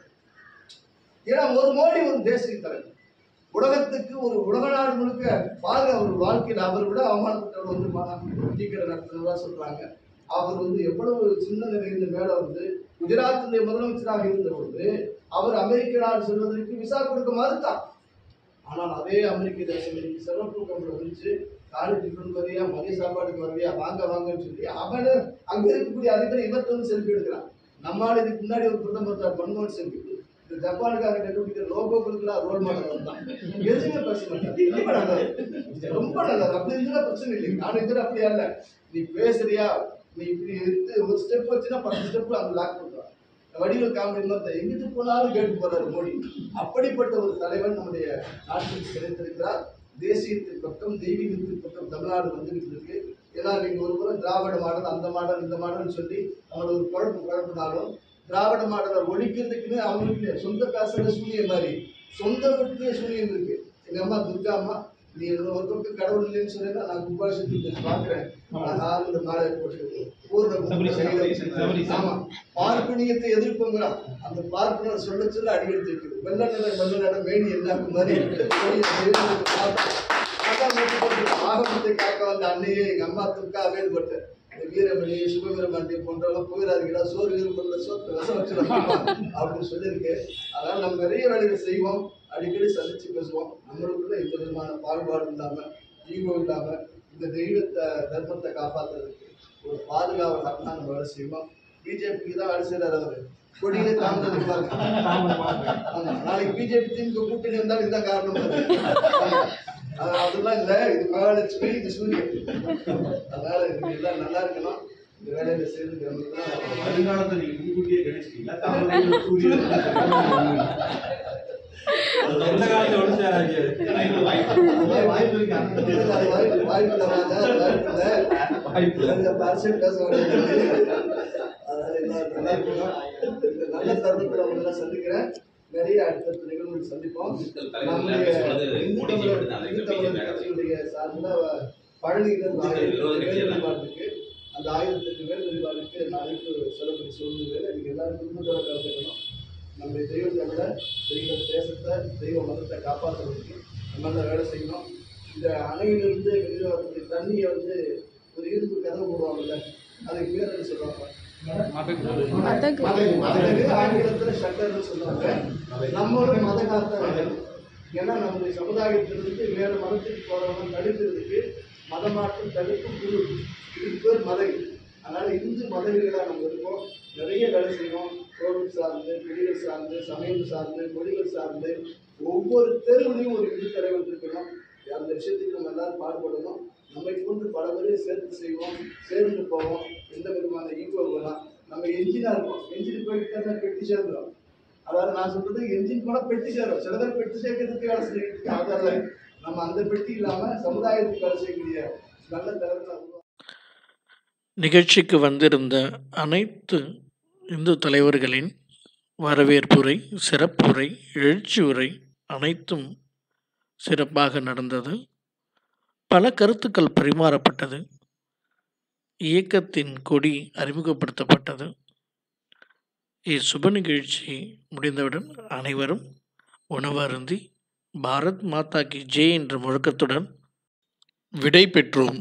ஏன்னா ஒரு மோடி ஒரு தேசிய தலைவர், உலகத்துக்கு ஒரு உலக நாடு முழுக்க பாருங்க. அவர் வாழ்க்கையில் அவர் விட அவமானப்பட்டவர் வந்து டீக்கடை நடத்துறதா சொல்றாங்க. அவர் வந்து எவ்வளவு சின்ன நிலையில் மேல வந்து குஜராத்தினுடைய முதலமைச்சராக இருந்த பொழுது அவர் அமெரிக்க நாடு செல்வதற்கு விசா கொடுக்க மறுத்தார். ஆனால் அதே அமெரிக்க தேசம் இன்னைக்கு செல்வப்பூக்கம் வந்துச்சு, காலேஜ் டிஃபன் வரையா, மதிய சாப்பாடுக்கு வரையா, வாங்கன்னு சொல்லி அவனு அங்க இருக்கக்கூடிய அதிபர் இவர்கிட்ட வந்து செல்ஃபி எடுக்கிறான். நம்மளால இதுக்கு முன்னாடி ஒரு பிரதமர் மன்மோகன் சிங் இந்த ஜப்பானுக்காக கண்டுபிடிக்கிற லோகோக்களுக்குலாம் ரோல் மாடல் வந்தான். எதுவுமே பேச மாட்டாங்க. ரொம்ப நல்லது, ரொம்ப நல்லது. அப்படி இருந்தா பிரச்சனை இல்லை. நான் இதுல அப்படியா இல்லை, நீ பேசுறியா, நீ இப்படி எடுத்து ஒரு ஸ்டெப் வச்சுன்னா 10 ஸ்டெப் அந்த லாக் பண்றான். வடிவல் காமெடி மாதிரி எங்கிட்டு போனாலும் கேட்டு போறாரு மோடி. அப்படிப்பட்ட ஒரு தலைவன் நம்முடைய நாட்டிற்கு கிடைத்திருக்கிறார். தேசியத்தின் பக்கம், தெய்வீகத்தின் பக்கம் தமிழ்நாடு வந்துகிட்டு இருக்கு. ஏன்னா நீங்க ஒரு புறம் திராவிட மாடல், அந்த மாடல், இந்த மாடல்னு சொல்லி அவங்கள ஒரு குழப்பினாலும் திராவிட மாடலை ஒழிக்கிறதுக்குன்னு அவங்களுக்கு சொந்த காசுல சூனியம் மாதிரி சொந்த வீட்டுலயே சூனியம் இருக்கு. எங்க அம்மா துர்கா அம்மா, நீ ஒரு பக்கம் கடவுள் இல்லைன்னு சொன்னா நான் கும்பாபிஷேகத்தை பாக்குறேன். இந்த மாலை போட்டு ஆமா பார்ப்பனியத்தை எதிர்ப்புங்கிறான். அந்த பார்ப்பனர் சொல்ல அடியெடுத்து வைக்கிறது. வெள்ள நட மேனி எல்லாருக்கும் மாதிரி ஆகமத்தை காக்க வந்த அன்னையே எங்க அம்மா துர்கா வேறுபட்டு வீரமணி, சுபவீரமணி போன்றவங்க போகிறார்களா, சோறு வீரப்படல சோத்து விஷம் வச்சு அப்படின்னு சொல்லியிருக்கு. அதனால நம்ம நிறைய வேலைகள் செய்வோம், அடிக்கடி சந்திச்சு பேசுவோம். நம்மளுக்குள்ள எந்த விதமான பாகுபாடு இல்லாம, ஈகோ இல்லாம இந்த தெய்வத்தை தர்மத்தை காப்பாற்றுறதுக்கு ஒரு பாதுகாவலாக தான் நம்ம வேலை செய்வோம். பிஜேபிக்கு தான் வேலை செய்யறாரு அவரு. கொடியிலே தாமதம் இருப்பாங்க. ஆமா, நாளைக்கு பிஜேபி திமுக கூட்டணி வந்தாலும் இதுதான் காரணம். அதெல்லாம் இல்லை, இது மகாலட்சுமி, இது சூரியன். அதனால இது எல்லாம் நல்லா இருக்கணும். இந்த வேலையில சேர்ந்து வருங்காலத்தை நீங்க முன்கூட்டியே கணிச்சிட்டீங்களா? தாமரை சூரியன் அரசியல் பேச வேண்டியது. அதனால நல்ல தருணத்தில் சந்திக்கிறேன். நிறைய அடுத்தடுத்த நிகழ்வுகள் சந்திப்போம். நம்முடைய இந்து தமிழர் கட்சியுடைய சார்ந்த பழனியிலிருந்து வழிபாட்டுக்கு அந்த 1000 மேல் வழிபாட்டுக்கு அழைப்பு சொல்லக்கூடிய சூழ்நிலையில் இன்னைக்கு எல்லாரும் குடும்பத்தோட கலந்துக்கணும். நம்முடைய தெய்வ தமிழர் தெய்வ தேசத்தை தெய்வ மதத்தை காப்பாற்றுறதுக்கு நம்ம வேலை செய்யணும். இந்த அணையிலிருந்து வெளியில் வரக்கூடிய தண்ணியை வந்து ஒரு இரும்பு கதவு போடுவாங்கல்ல, அதுக்கு பேர் என்ன சொல்லுவாங்க? ஆங்கிலத்துல ஷட்டர்னு சொல்லுவாங்க. நம்மளோட மத காத்த, ஏன்னா நம்முடைய சமுதாயத்திலிருந்து வேற மதத்துக்கு போறவங்க தடுக்கிறதுக்கு மதமாற்றம் தடுப்பு குழு, இதுக்கு பேர் மதவி. அதனால இந்து மதவிகளா நம்ம இருக்கோம். நிறைய வேலை செய்வோம். கோவில் சார்ந்து, பிடிகள் சார்ந்து, சமயம் சார்ந்து, மொழிகள் சார்ந்து ஒவ்வொரு தெருவுலையும் ஒரு இந்து தலைவர் இருக்கணும். அந்த விஷயத்துக்கு நம்ம எல்லாரும் பாடுபடணும். நம்மை கொண்டு பல பேரையும் சேர்த்து செய்வோம், சேர்ந்து போவோம். எந்த விதமான ஈகோ வேணாம். நம்ம என்ஜினா இருக்கோம், என்ஜின் போயிட்டு பெட்டி சேர்ந்துடும். அதாவது நான் சொல்றது என்ஜின் கூட பெட்டி சேரும். சில பேர் பெட்டி சேர்க்கறதுக்கு வேலை செய்யறதுக்கு அதல்ல, நம்ம அந்த பெட்டி இல்லாம சமுதாயத்துக்கு வேலை செய்யக்கூடிய நல்ல தலைவர்கள். நிகழ்ச்சிக்கு வந்திருந்த அனைத்து இந்து தலைவர்களின் வரவேற்புரை, சிறப்புரை, எழுச்சி உரை அனைத்தும் சிறப்பாக நடந்தது. பல கருத்துக்கள் பரிமாறப்பட்டது. இயக்கத்தின் கொடி அறிமுகப்படுத்தப்பட்டது. இச்சுப நிகழ்ச்சி முடிந்தவுடன் அனைவரும் உணவு அருந்தி பாரத் மாதா கி ஜெய் என்ற முழக்கத்துடன் விடை பெற்றோம்.